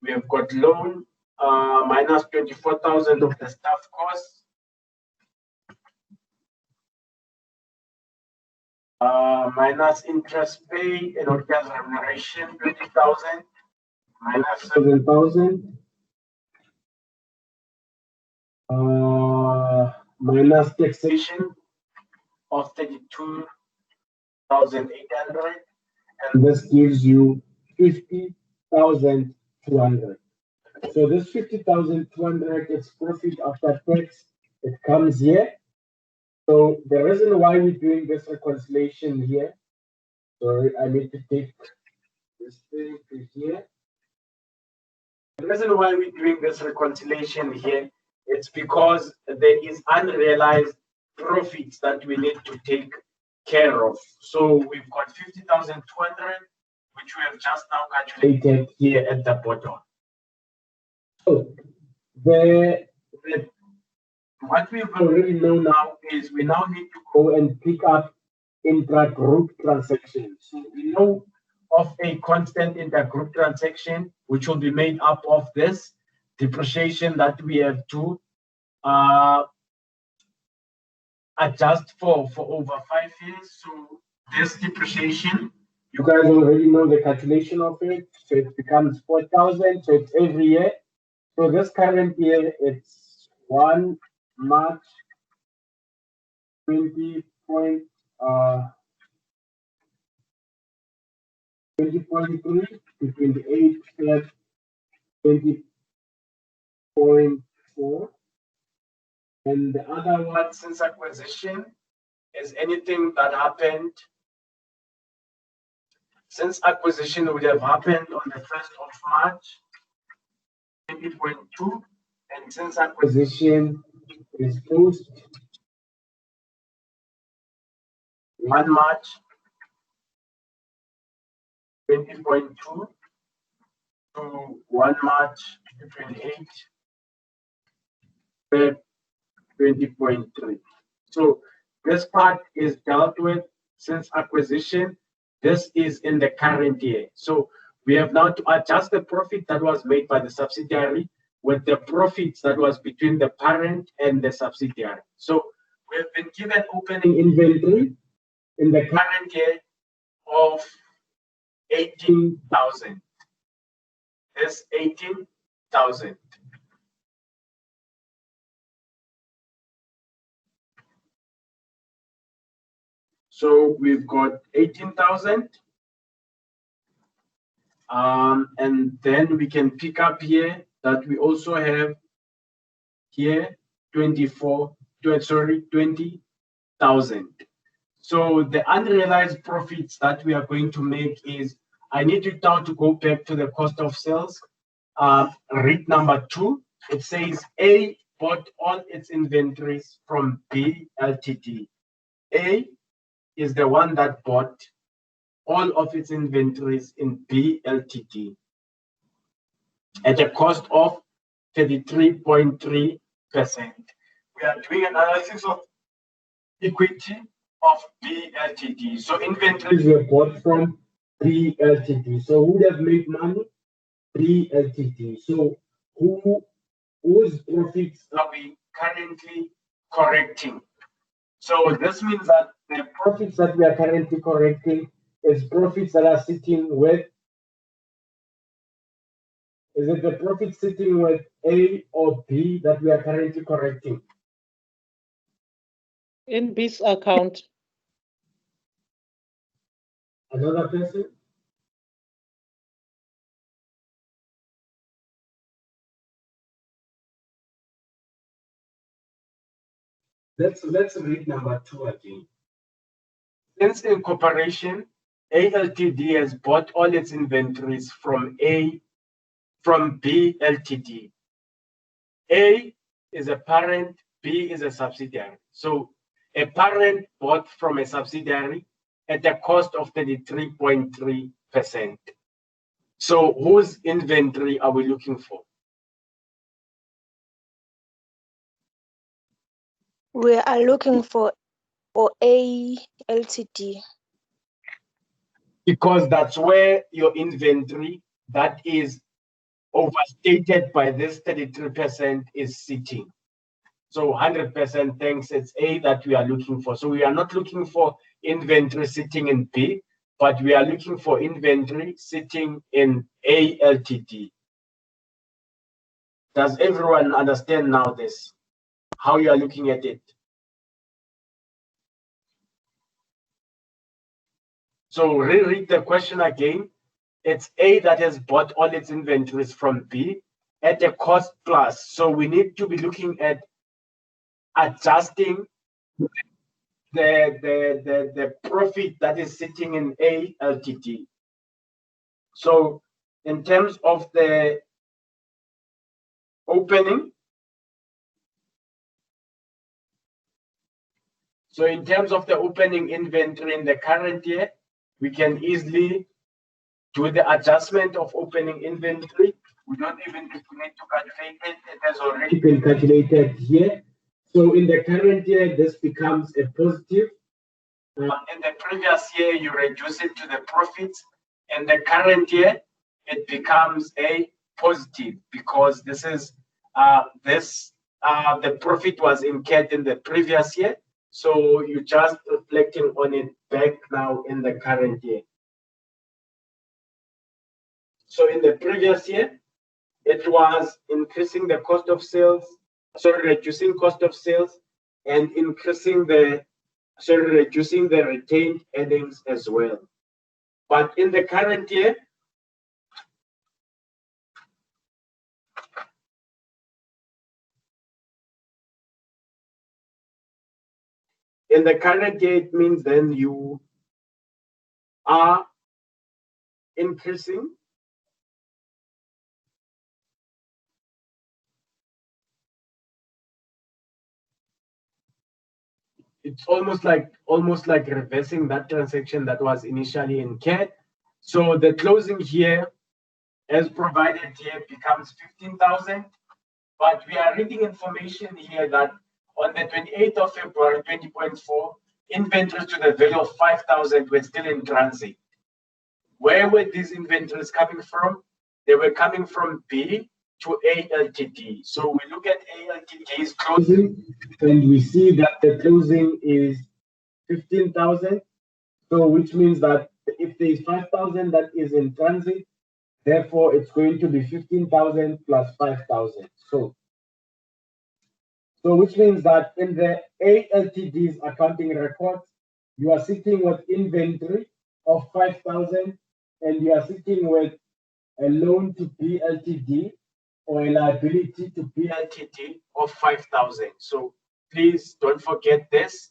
We have got loan minus 24,000 of the staff costs. Minus interest paid and workers' remuneration 20,000 minus 7,000 minus taxation of 32,800, and this gives you 50,200. So this 50,200 is profit after tax. It comes here. So the reason why we're doing this reconciliation here, sorry, I need to take this thing to here. The reason why we're doing this reconciliation here, it's because there is unrealized profits that we need to take care of. So we've got 50,200, which we have just now calculated here at the bottom. So what we already know now is we now need to go and pick up intra-group transactions. So we know of a constant intergroup transaction, which will be made up of this depreciation that we have to adjust for over 5 years. So this depreciation, you guys already know the calculation of it. So it becomes 4,000. So it's every year. So this current year, it's 1 March 20.3 to 28 Feb 20.4. And the other one, since acquisition, is anything that happened since acquisition would have happened on the 1st of March 20.2, and since acquisition is post 1 March 20.2 to 1 March 28 Feb 20.3. So this part is dealt with since acquisition. This is in the current year. So we have now to adjust the profit that was made by the subsidiary with the profits that was between the parent and the subsidiary. So we have been given opening inventory in the current year of 18,000. This 18,000. So we've got 18,000. And then we can pick up here that we also have here 20,000. So the unrealized profits that we are going to make is, I need you now to go back to the cost of sales. Read number 2. It says A bought all its inventories from B Ltd. A is the one that bought all of its inventories in B Ltd at a cost of 33.3%. We are doing analysis of equity of B Ltd. So inventories were bought from B Ltd. So who would have made money? B Ltd. So whose profits are we currently correcting? So this means that the profits that we are currently correcting is profits that are sitting with, is it the profit sitting with A or B that we are currently correcting? In B's account. Another person? Let's read number 2 again. Since incorporation, A Ltd has bought all its inventories from B Ltd. A is a parent, B is a subsidiary. So a parent bought from a subsidiary at a cost of 33.3%. So whose inventory are we looking for? We are looking for A Ltd. Because that's where your inventory that is overstated by this 33% is sitting. So 100% thanks, it's A that we are looking for. So we are not looking for inventory sitting in B, but we are looking for inventory sitting in A Ltd. Does everyone understand now this? How you are looking at it? So reread the question again. It's A that has bought all its inventories from B at a cost plus. So we need to be looking at adjusting the profit that is sitting in A Ltd. So in terms of the opening, inventory in the current year, we can easily do the adjustment of opening inventory. We don't even need to calculate it. It has already been calculated here. So in the current year, this becomes a positive. In the previous year, you reduce it to the profits. In the current year, it becomes a positive because this is the profit was incurred in the previous year. So you're just reflecting on it back now in the current year. So in the previous year, it was increasing the cost of sales, reducing cost of sales and reducing the retained earnings as well. But in the current year, it means then you are increasing it's almost like reversing that transaction that was initially incurred. So the closing here as provided here becomes 15,000, but we are reading information here that on the 28th of February 20.4, inventories to the value of 5,000 were still in transit. Where were these inventories coming from? They were coming from B to A Ltd. So we look at A Ltd's closing and we see that the closing is 15,000. So which means that if there is 5,000 that is in transit, therefore it's going to be 15,000 plus 5,000. So which means that in the A Ltd's accounting records, you are sitting with inventory of 5,000 and you are sitting with a loan to B Ltd or a liability to B Ltd of 5,000. So please don't forget this.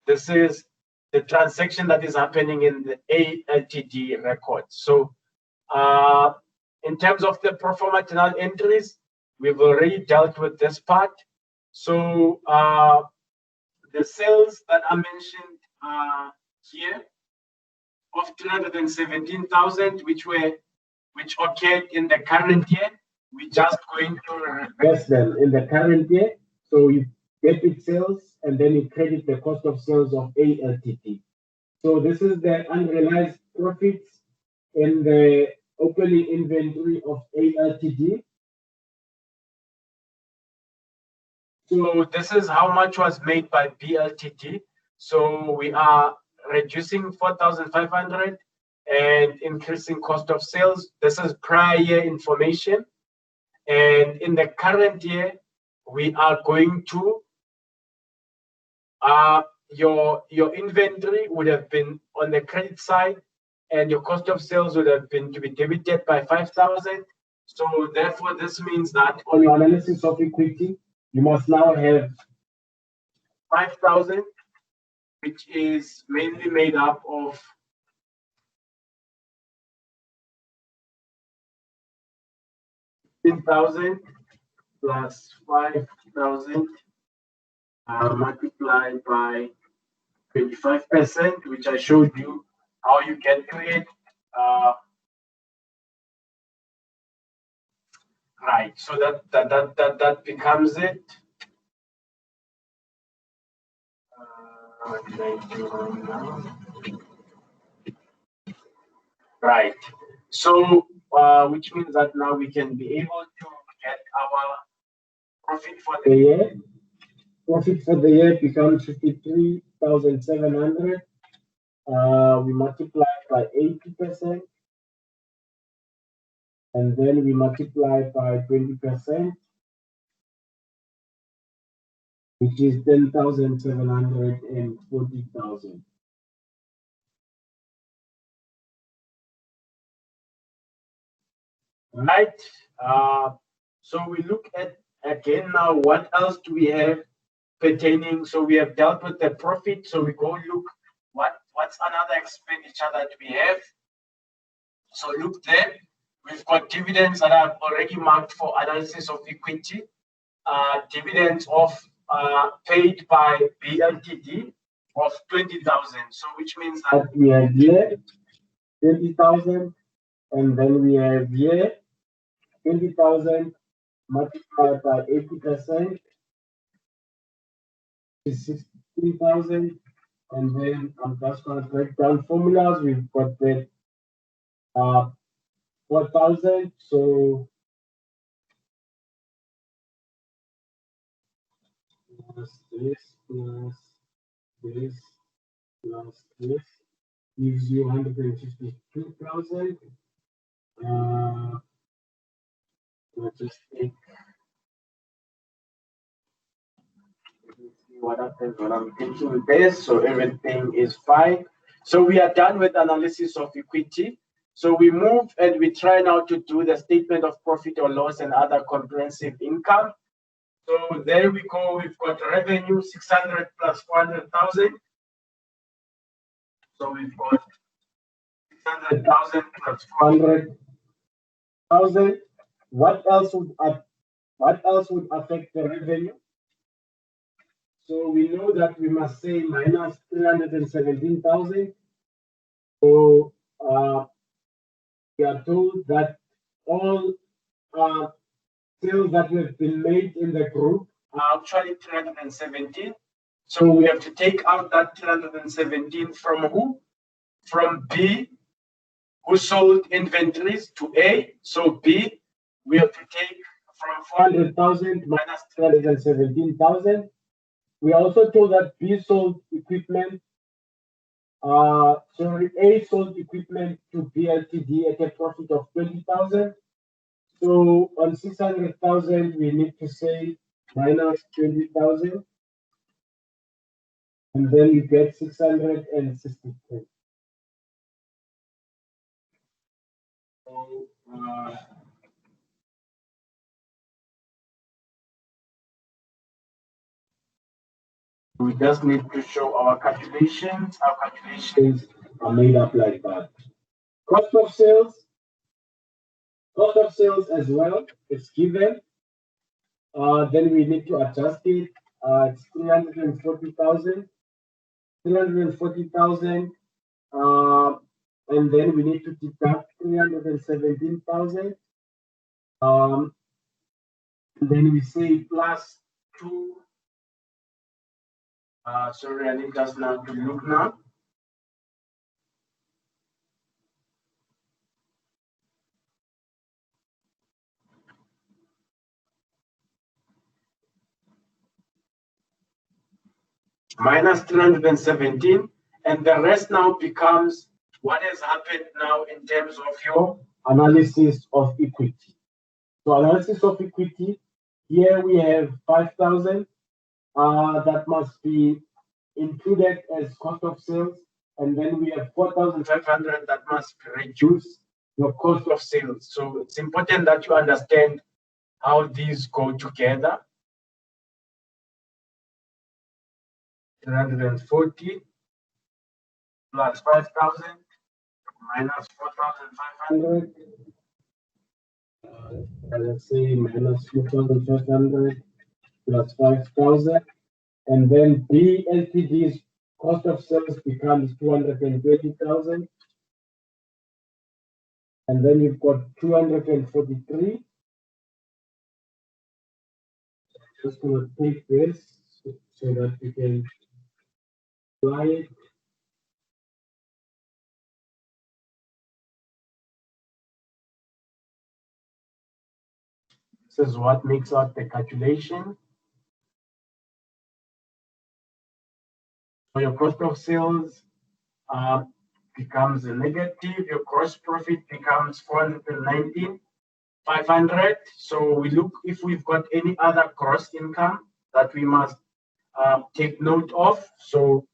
This is the transaction that is happening in the A Ltd record. So in terms of the pro forma journal entries, we've already dealt with this part. So the sales that are mentioned here of 317,000, which occurred in the current year, we're just going to reverse them in the current year. So you debit sales and then you credit the cost of sales of A Ltd. So this is the unrealized profits in the opening inventory of A Ltd. So this is how much was made by B Ltd. So we are reducing 4,500 and increasing cost of sales. This is prior year information. And in the current year, we are going to, your inventory would have been on the credit side and your cost of sales would have been to be debited by 5,000. So therefore, this means that on your analysis of equity, you must now have 5,000, which is mainly made up of 10,000 plus 5,000 multiplied by 25%, which I showed you how you calculate. Right, so that becomes it. Right, so which means that now we can be able to get our profit for the year. Profit for the year becomes 53,700. We multiply by 80%. And then we multiply by 20%, which is 10,740,000. Right. So we look at again now what else do we have pertaining. So we have dealt with the profit. So we go look what's another expenditure that we have. So look there. We've got dividends that I've already marked for analysis of equity. Dividends of paid by B Ltd of 20,000. So which means that we have here 20,000, and then we have here 20,000 multiplied by 80% is 16,000. And then I'm just going to break down formulas. We've got the 4,000. So plus this plus this plus this gives you 152,000. Let's just take what happens when I'm thinking this. So everything is fine. So we are done with analysis of equity. So we move and we try now to do the statement of profit or loss and other comprehensive income. So there we go. We've got revenue 600 plus 400,000. So we've got 600,000 plus 400,000. What else would affect the revenue? So we know that we must say minus 317,000. So we are told that all sales that have been made in the group are actually 317. So we have to take out that 317 from who? From B, who sold inventories, to A. So B, we have to take from 400,000 minus 317,000. We are also told that B sold equipment. A sold equipment to B Ltd at a profit of 20,000. So on 600,000, we need to say minus 20,000, and then you get 663. So, we just need to show our calculations. Our calculations are made up like that. Cost of sales as well, it's given. Then we need to adjust it. It's 340,000. 340,000. And then we need to deduct 317,000. And then we say plus 2. Sorry, I need just now to look now. Minus 317, and the rest now becomes what has happened now in terms of your analysis of equity. So analysis of equity, here we have 5,000 that must be included as cost of sales, and then we have 4,500 that must reduce your cost of sales. So it's important that you understand how these go together. 340 plus 5,000 minus 4,500. Let's say minus 4,500 plus 5,000. And then B Ltd's cost of sales becomes 220,000. And then you've got 243. Just going to take this so that we can apply it. This is what makes out the calculation. So your cost of sales becomes a negative. Your gross profit becomes 419,500. So we look if we've got any other gross income that we must take note of. So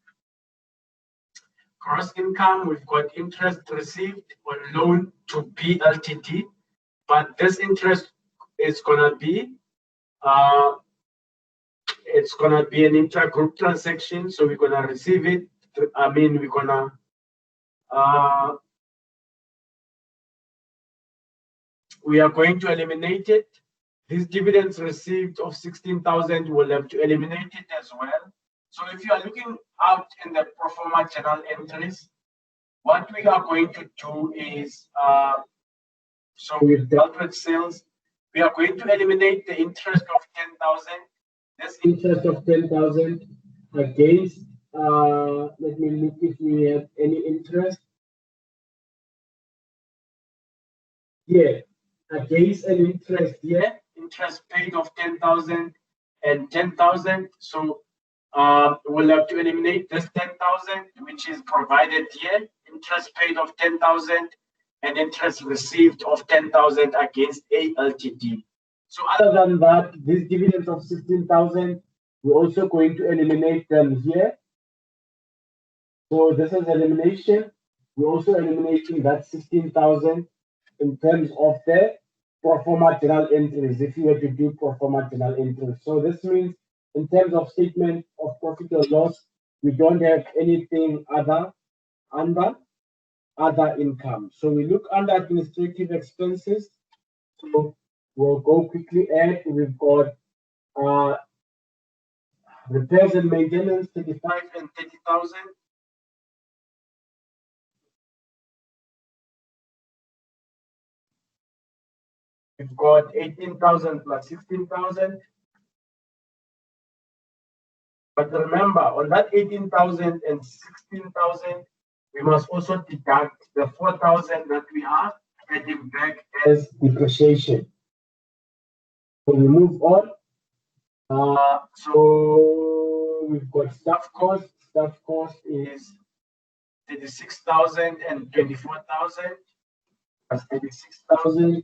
gross income, we've got interest received on loan to B Ltd, but this interest is gonna be it's gonna be an intra-group transaction. So we're gonna receive it. We're gonna we are going to eliminate it. These dividends received of 16,000, we'll have to eliminate it as well. So if you are looking out in the pro forma journal entries, what we are going to do is, so we've dealt with sales. We are going to eliminate the interest of 10,000. This interest of 10,000 against, let me look if we have any interest. Yeah, against an interest here, interest paid of 10,000 and 10,000. So we'll have to eliminate this 10,000, which is provided here, interest paid of 10,000 and interest received of 10,000 against A Ltd. So other than that, these dividends of 16,000, we're also going to eliminate them here. So this is elimination. We're also eliminating that 16,000 in terms of the pro forma journal entries, if you were to do pro forma journal entries. So this means in terms of statement of profit or loss, we don't have anything under other income. So we look under administrative expenses. So we'll go quickly add. We've got repairs and maintenance, 35 and 30,000. We've got 18,000 plus 16,000. But remember, on that 18,000 and 16,000, we must also deduct the 4,000 that we are adding back as depreciation. So we move on. So we've got staff cost. Staff cost is 36,000 and 24,000 plus 36,000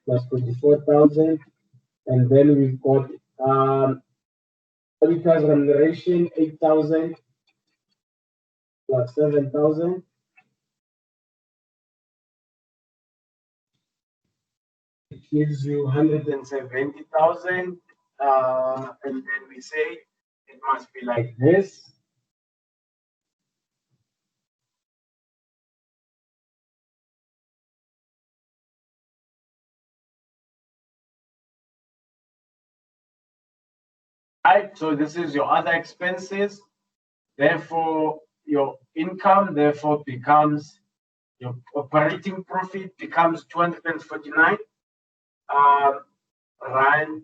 plus 24,000, and then we've got auditor's remuneration 8,000 plus 7,000. It gives you 170,000, and then we say it must be like this. Right, so this is your other expenses. Therefore, your income therefore becomes your operating profit becomes 249 rand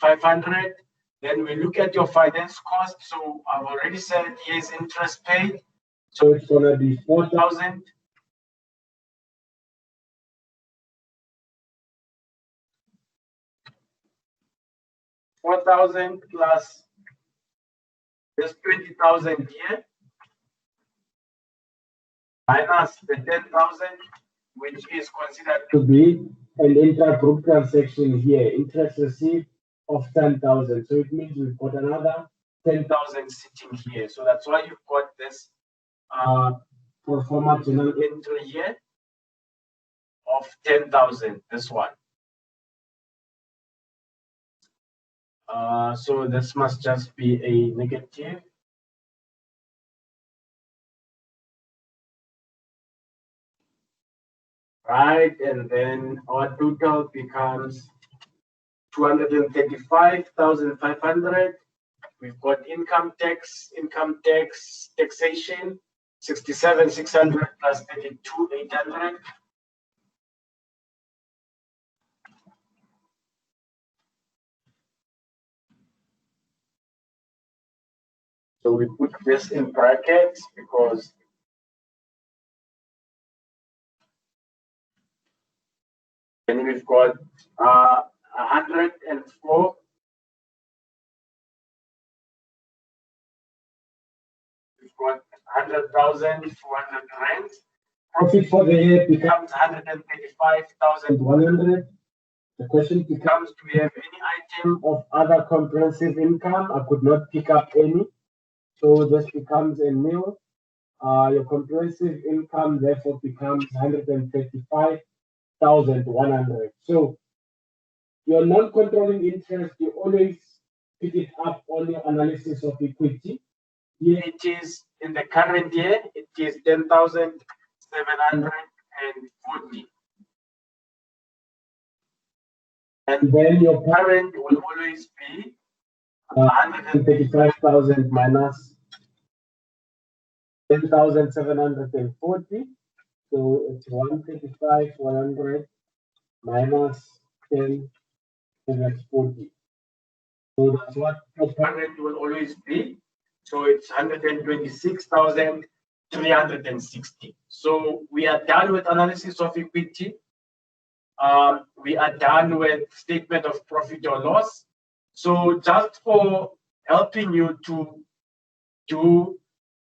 500. Then we look at your finance cost. So I've already said here's interest paid. So it's gonna be 4,000. Plus this 20,000 here minus the 10,000, which is considered to be an intra-group transaction here, interest received of 10,000. So it means we've got another 10,000 sitting here. So that's why you've got this pro forma journal entry here of 10,000. This one. So this must just be a negative. Right, and then our total becomes 235,500. We've got income tax, taxation, 67,600 plus 32,800. So we put this in brackets because then we've got 104. We've got 100,400 rand. Profit for the year becomes 135,100. The question becomes, do we have any item of other comprehensive income? I could not pick up any. So this becomes a nil. Your comprehensive income therefore becomes 135,100. So your non-controlling interest, you always pick it up on your analysis of equity. Here it is in the current year, it is 10,740. And then your parent will always be 135,000 minus 10,740. So it's 135,100 minus 10,740. So that's what your parent will always be. So it's 126,360. So we are done with analysis of equity. We are done with statement of profit or loss. So just for helping you to do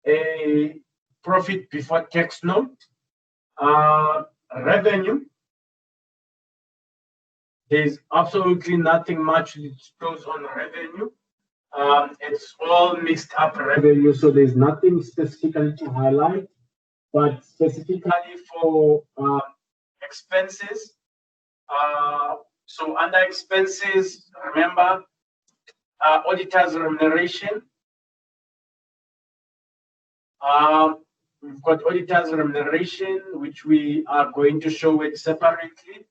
a profit before tax note. Revenue, there's absolutely nothing much to disclose on revenue. It's all mixed up revenue, so there's nothing specifically to highlight, but specifically for expenses. So under expenses, remember, auditor's remuneration. We've got auditor's remuneration, which we are going to show it separately.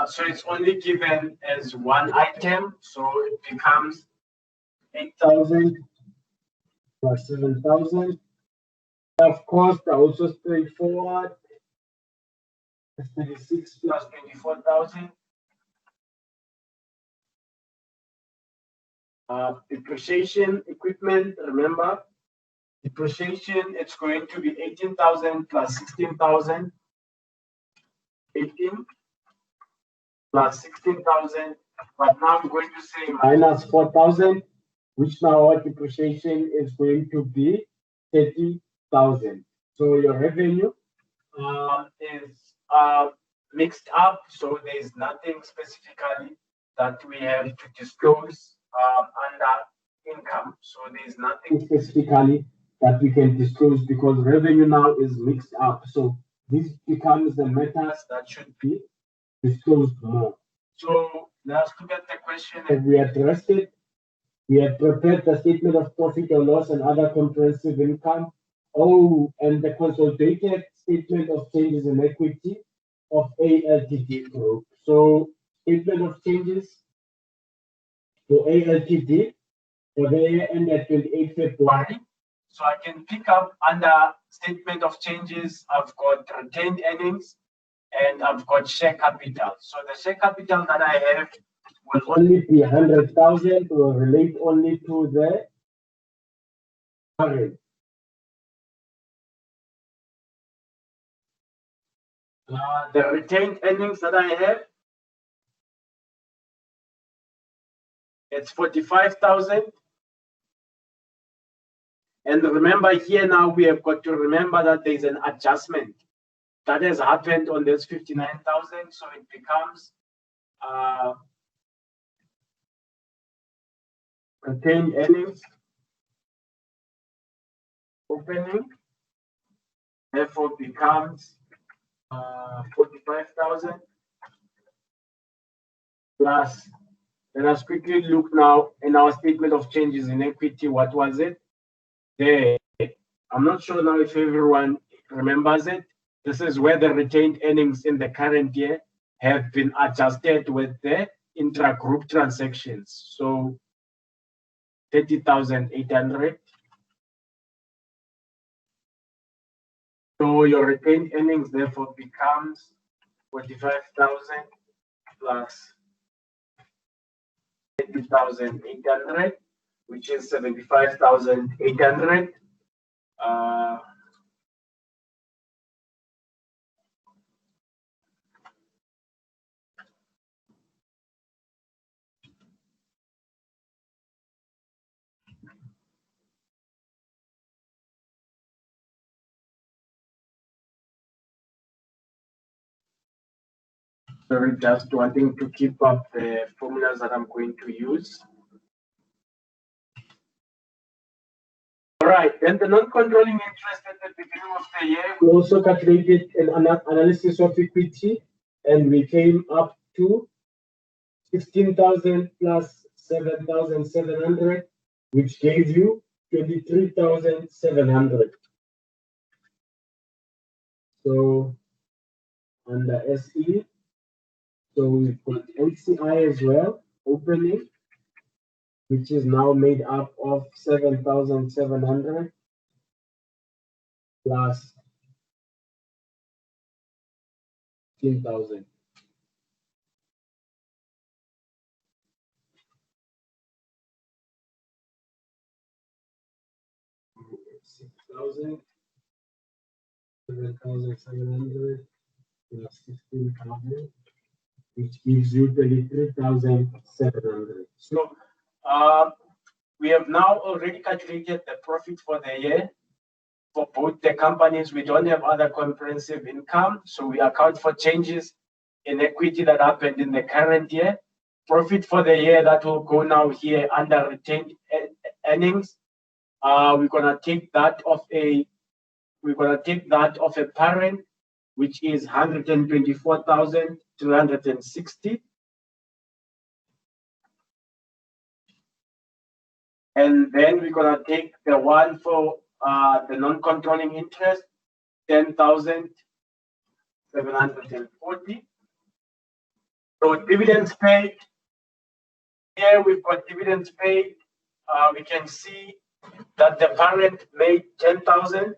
So it's only given as one item, so it becomes 8,000 plus 7,000. Of course, they're also straightforward. 36 plus 24,000. Depreciation equipment, remember, depreciation, it's going to be 18,000 plus 16,000. 18 plus 16,000, but now I'm going to say minus 4,000, which now our depreciation is going to be 30,000. So your revenue is mixed up, so there's nothing specifically that we have to disclose under income. So there's nothing specifically that we can disclose because revenue now is mixed up. So this becomes the matters that should be disclosed more. So let's look at the question and we addressed it. We have prepared the statement of profit or loss and other comprehensive income. Oh, and the consolidated statement of changes in equity of ALTD group. So statement of changes for ALTD for the year end at 28 February. So I can pick up under statement of changes, I've got retained earnings and I've got share capital. So the share capital that I have will only be 100,000, will relate only to the current. The retained earnings that I have, it's 45,000. And remember here now we have got to remember that there's an adjustment that has happened on this 59,000. So it becomes retained earnings opening, therefore becomes 45,000 plus. Let us quickly look now in our statement of changes in equity. What was it? There. I'm not sure now if everyone remembers it. This is where the retained earnings in the current year have been adjusted with the intra-group transactions. So 30,800. So your retained earnings therefore becomes 45,000 plus 30,800, which is 75,800. Sorry, just wanting to keep up the formulas that I'm going to use. All right, then the non-controlling interest at the beginning of the year, we also calculated an analysis of equity, and we came up to 16,000 plus 7,700, which gave you 23,700. So under SE, so we've got LCI as well, opening, which is now made up of 7,700 plus 15,000. 6,000, 7,700 plus 16,000, which gives you 23,700. So we have now already calculated the profit for the year. For both the companies, we don't have other comprehensive income, so we account for changes in equity that happened in the current year. Profit for the year that will go now here under retained earnings. We're gonna take that of a parent, which is 124,360. And then we're gonna take the one for the non-controlling interest, 10,740. So dividends paid. Here we've got dividends paid. We can see that the parent made 10,000.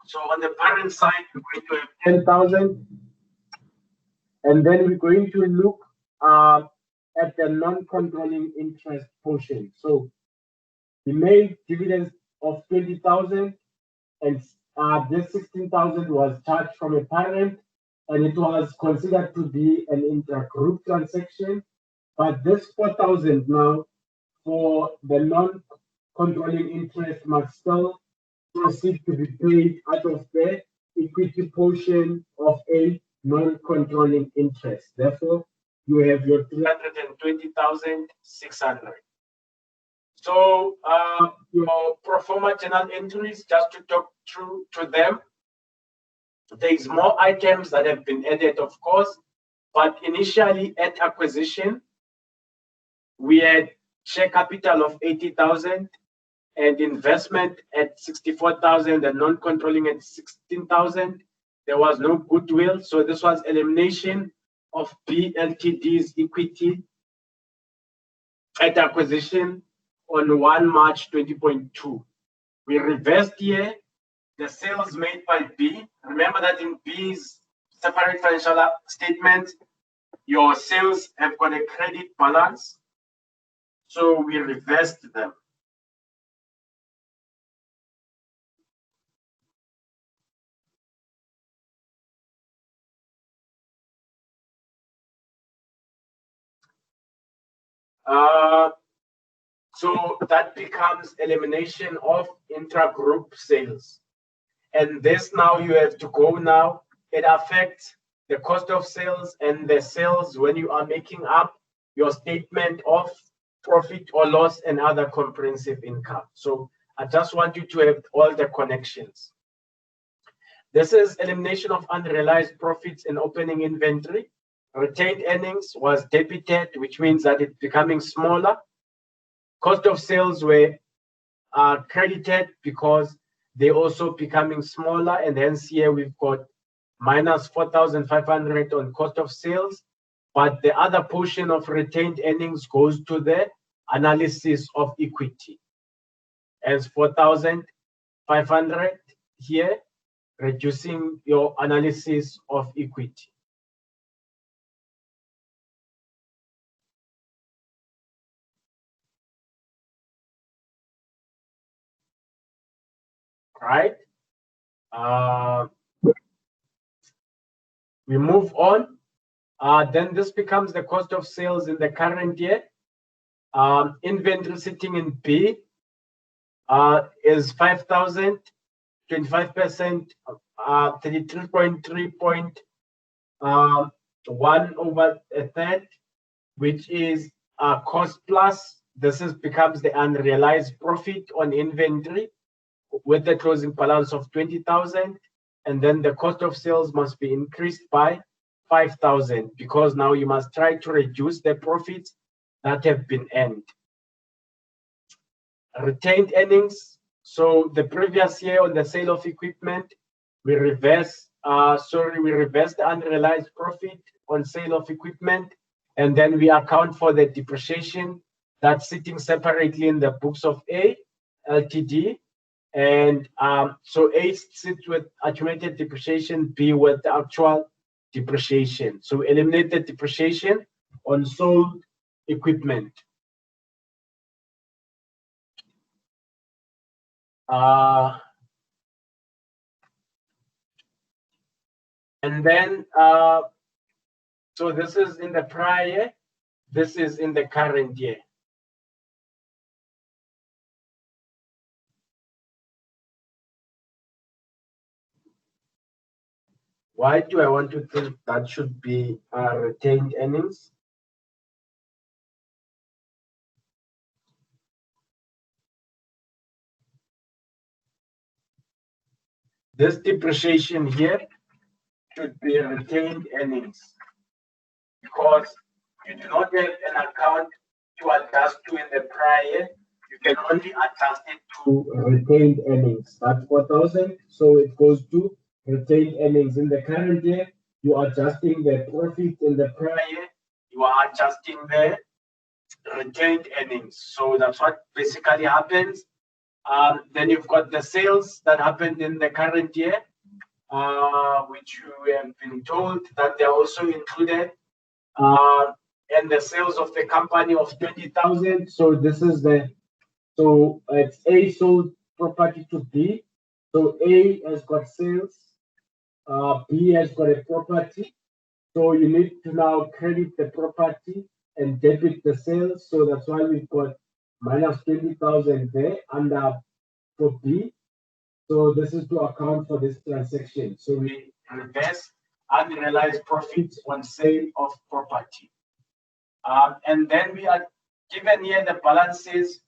So on the parent side, we're going to have 10,000. And then we're going to look at the non-controlling interest portion. So we made dividends of 20,000, and this 16,000 was charged from a parent, and it was considered to be an intra-group transaction. But this 4,000 now for the non-controlling interest must still proceed to be paid out of the equity portion of a non-controlling interest. Therefore, you have your 320,600. So your pro forma journal entries, just to talk through to them, there is more items that have been added, of course, but initially at acquisition, we had share capital of 80,000 and investment at 64,000 and non-controlling at 16,000. There was no goodwill, so this was elimination of BLTD's equity at acquisition on 1 March 20.2. We reversed here the sales made by B. Remember that in B's separate financial statement, your sales have got a credit balance. So we reversed them. So that becomes elimination of intra-group sales. And this now you have to go now. It affects the cost of sales and the sales when you are making up your statement of profit or loss and other comprehensive income. So I just want you to have all the connections. This is elimination of unrealized profits in opening inventory. Retained earnings was debited, which means that it's becoming smaller. Cost of sales were credited because they're also becoming smaller, and hence here we've got minus 4,500 on cost of sales. But the other portion of retained earnings goes to the analysis of equity as 4,500 here, reducing your analysis of equity. Right? We move on. Then this becomes the cost of sales in the current year. Inventory sitting in B is 5,000, 25%, 33.3.1 over a third, which is cost plus. This becomes the unrealized profit on inventory with the closing balance of 20,000, and then the cost of sales must be increased by 5,000 because now you must try to reduce the profits that have been earned. Retained earnings. So the previous year on the sale of equipment, we reversed the unrealized profit on sale of equipment, and then we account for the depreciation that's sitting separately in the books of A, Ltd. And so A sits with accumulated depreciation, B with the actual depreciation. So eliminate the depreciation on sold equipment. And then, so this is in the prior year, this is in the current year. Why do I want to think that should be retained earnings? This depreciation here should be retained earnings because you do not have an account to adjust to in the prior year. You can only adjust it to retained earnings. That's 4,000, so it goes to retained earnings. In the current year, you are adjusting the profit. In the prior year, you are adjusting the retained earnings. So that's what basically happens. Then you've got the sales that happened in the current year, which you have been told that they're also included. And the sales of the company of 20,000. So this is so it's A sold property to B. So A has got sales, B has got a property. So you need to now credit the property and debit the sales. So that's why we've got minus 20,000 there under for B. So this is to account for this transaction. So we reverse unrealized profits on sale of property. And then we are given here the balances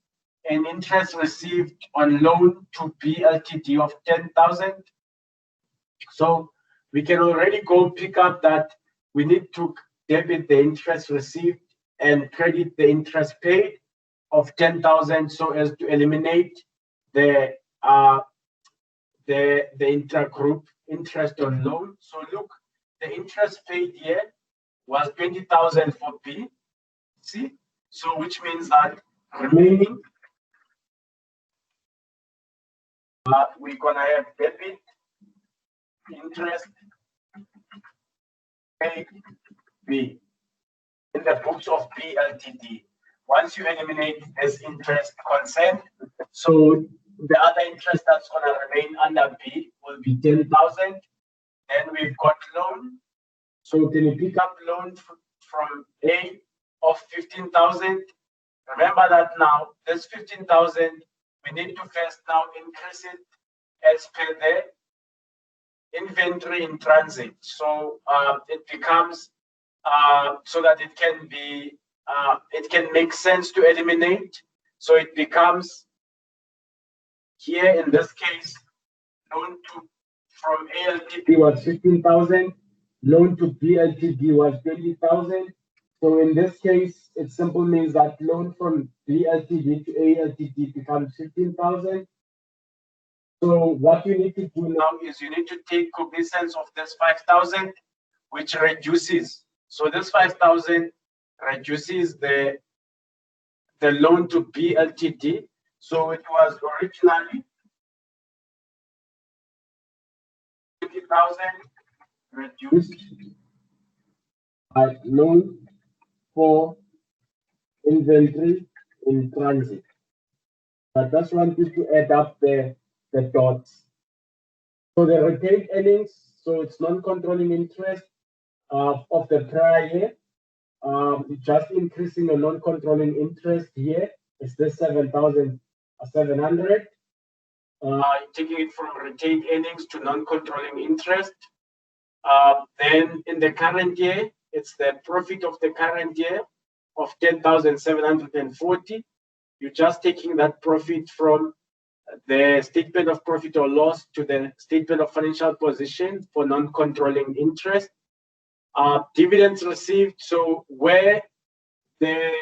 and interest received on loan to B Ltd of 10,000. So we can already go pick up that we need to debit the interest received and credit the interest paid of 10,000 so as to eliminate the intra-group interest on loan. So look, the interest paid here was 20,000 for B. See, so which means that remaining, we're gonna have debit interest paid B in the books of B Ltd. Once you eliminate this interest consent, so the other interest that's gonna remain under B will be 10,000. Then we've got loan. So can you pick up loan from A of 15,000? Remember that now this 15,000, we need to first now increase it as per the inventory in transit. So it becomes so that it can be it can make sense to eliminate. So it becomes here in this case, loan to from A Ltd was 15,000, loan to B Ltd was 20,000. So in this case, it simply means that loan from B Ltd to A Ltd becomes 15,000. So what you need to do now is you need to take cognizance of this 5,000, which reduces. So this 5,000 reduces the loan to B Ltd. So it was originally 20,000 reduced by loan for inventory in transit. But just wanted to add up the dots. So the retained earnings, so it's non-controlling interest of the prior year. Just increasing the non-controlling interest here is this 7,700. Taking it from retained earnings to non-controlling interest. Then in the current year, it's the profit of the current year of 10,740. You're just taking that profit from the statement of profit or loss to the statement of financial position for non-controlling interest. Dividends received, so where the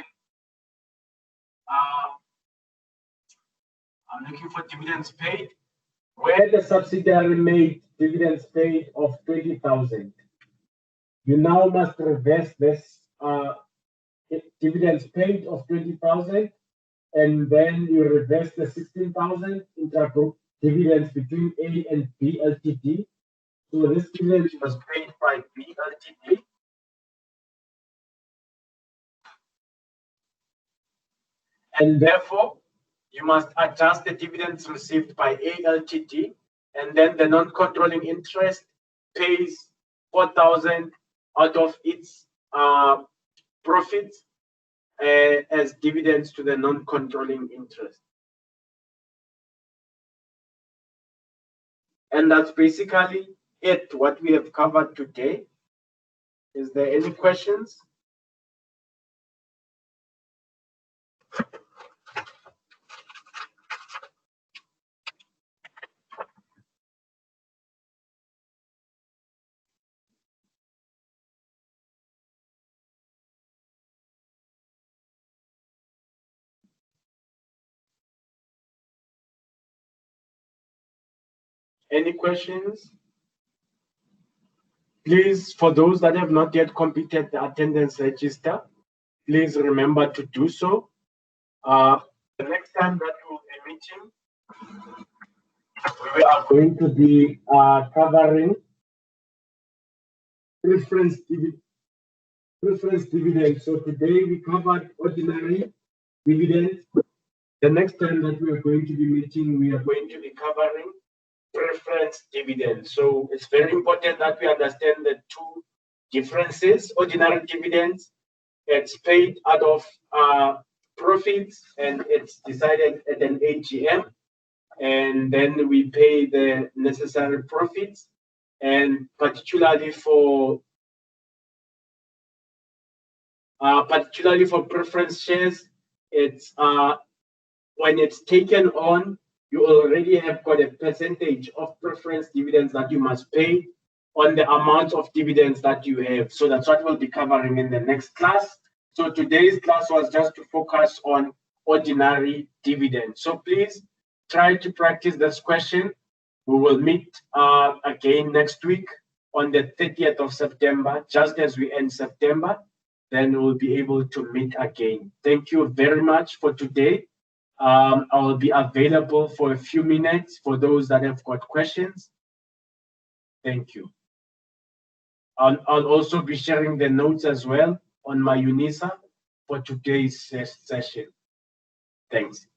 I'm looking for dividends paid, where the subsidiary made dividends paid of 20,000. You now must reverse this dividends paid of 20,000, and then you reverse the 16,000 intra-group dividends between A and B Ltd. So this dividend was paid by B Ltd. And therefore, you must adjust the dividends received by A Ltd. And then the non-controlling interest pays 4,000 out of its profits as dividends to the non-controlling interest. And that's basically it, what we have covered today. Is there any questions? Any questions? Please, for those that have not yet completed the attendance register, please remember to do so. The next time that we will be meeting, we are going to be covering preference dividend. So today we covered ordinary dividend. The next time that we are going to be meeting, we are going to be covering preference dividend. So it's very important that we understand the two differences. Ordinary dividends, it's paid out of profits and it's decided at an AGM, and then we pay the necessary profits. And particularly for preference shares, it's when it's taken on, you already have got a percentage of preference dividends that you must pay on the amount of dividends that you have. So that's what we'll be covering in the next class. So today's class was just to focus on ordinary dividends. So please try to practice this question. We will meet again next week on the 30th of September, just as we end September. Then we'll be able to meet again. Thank you very much for today. I will be available for a few minutes for those that have got questions. Thank you. I'll also be sharing the notes as well on my UNISA for today's session. Thanks.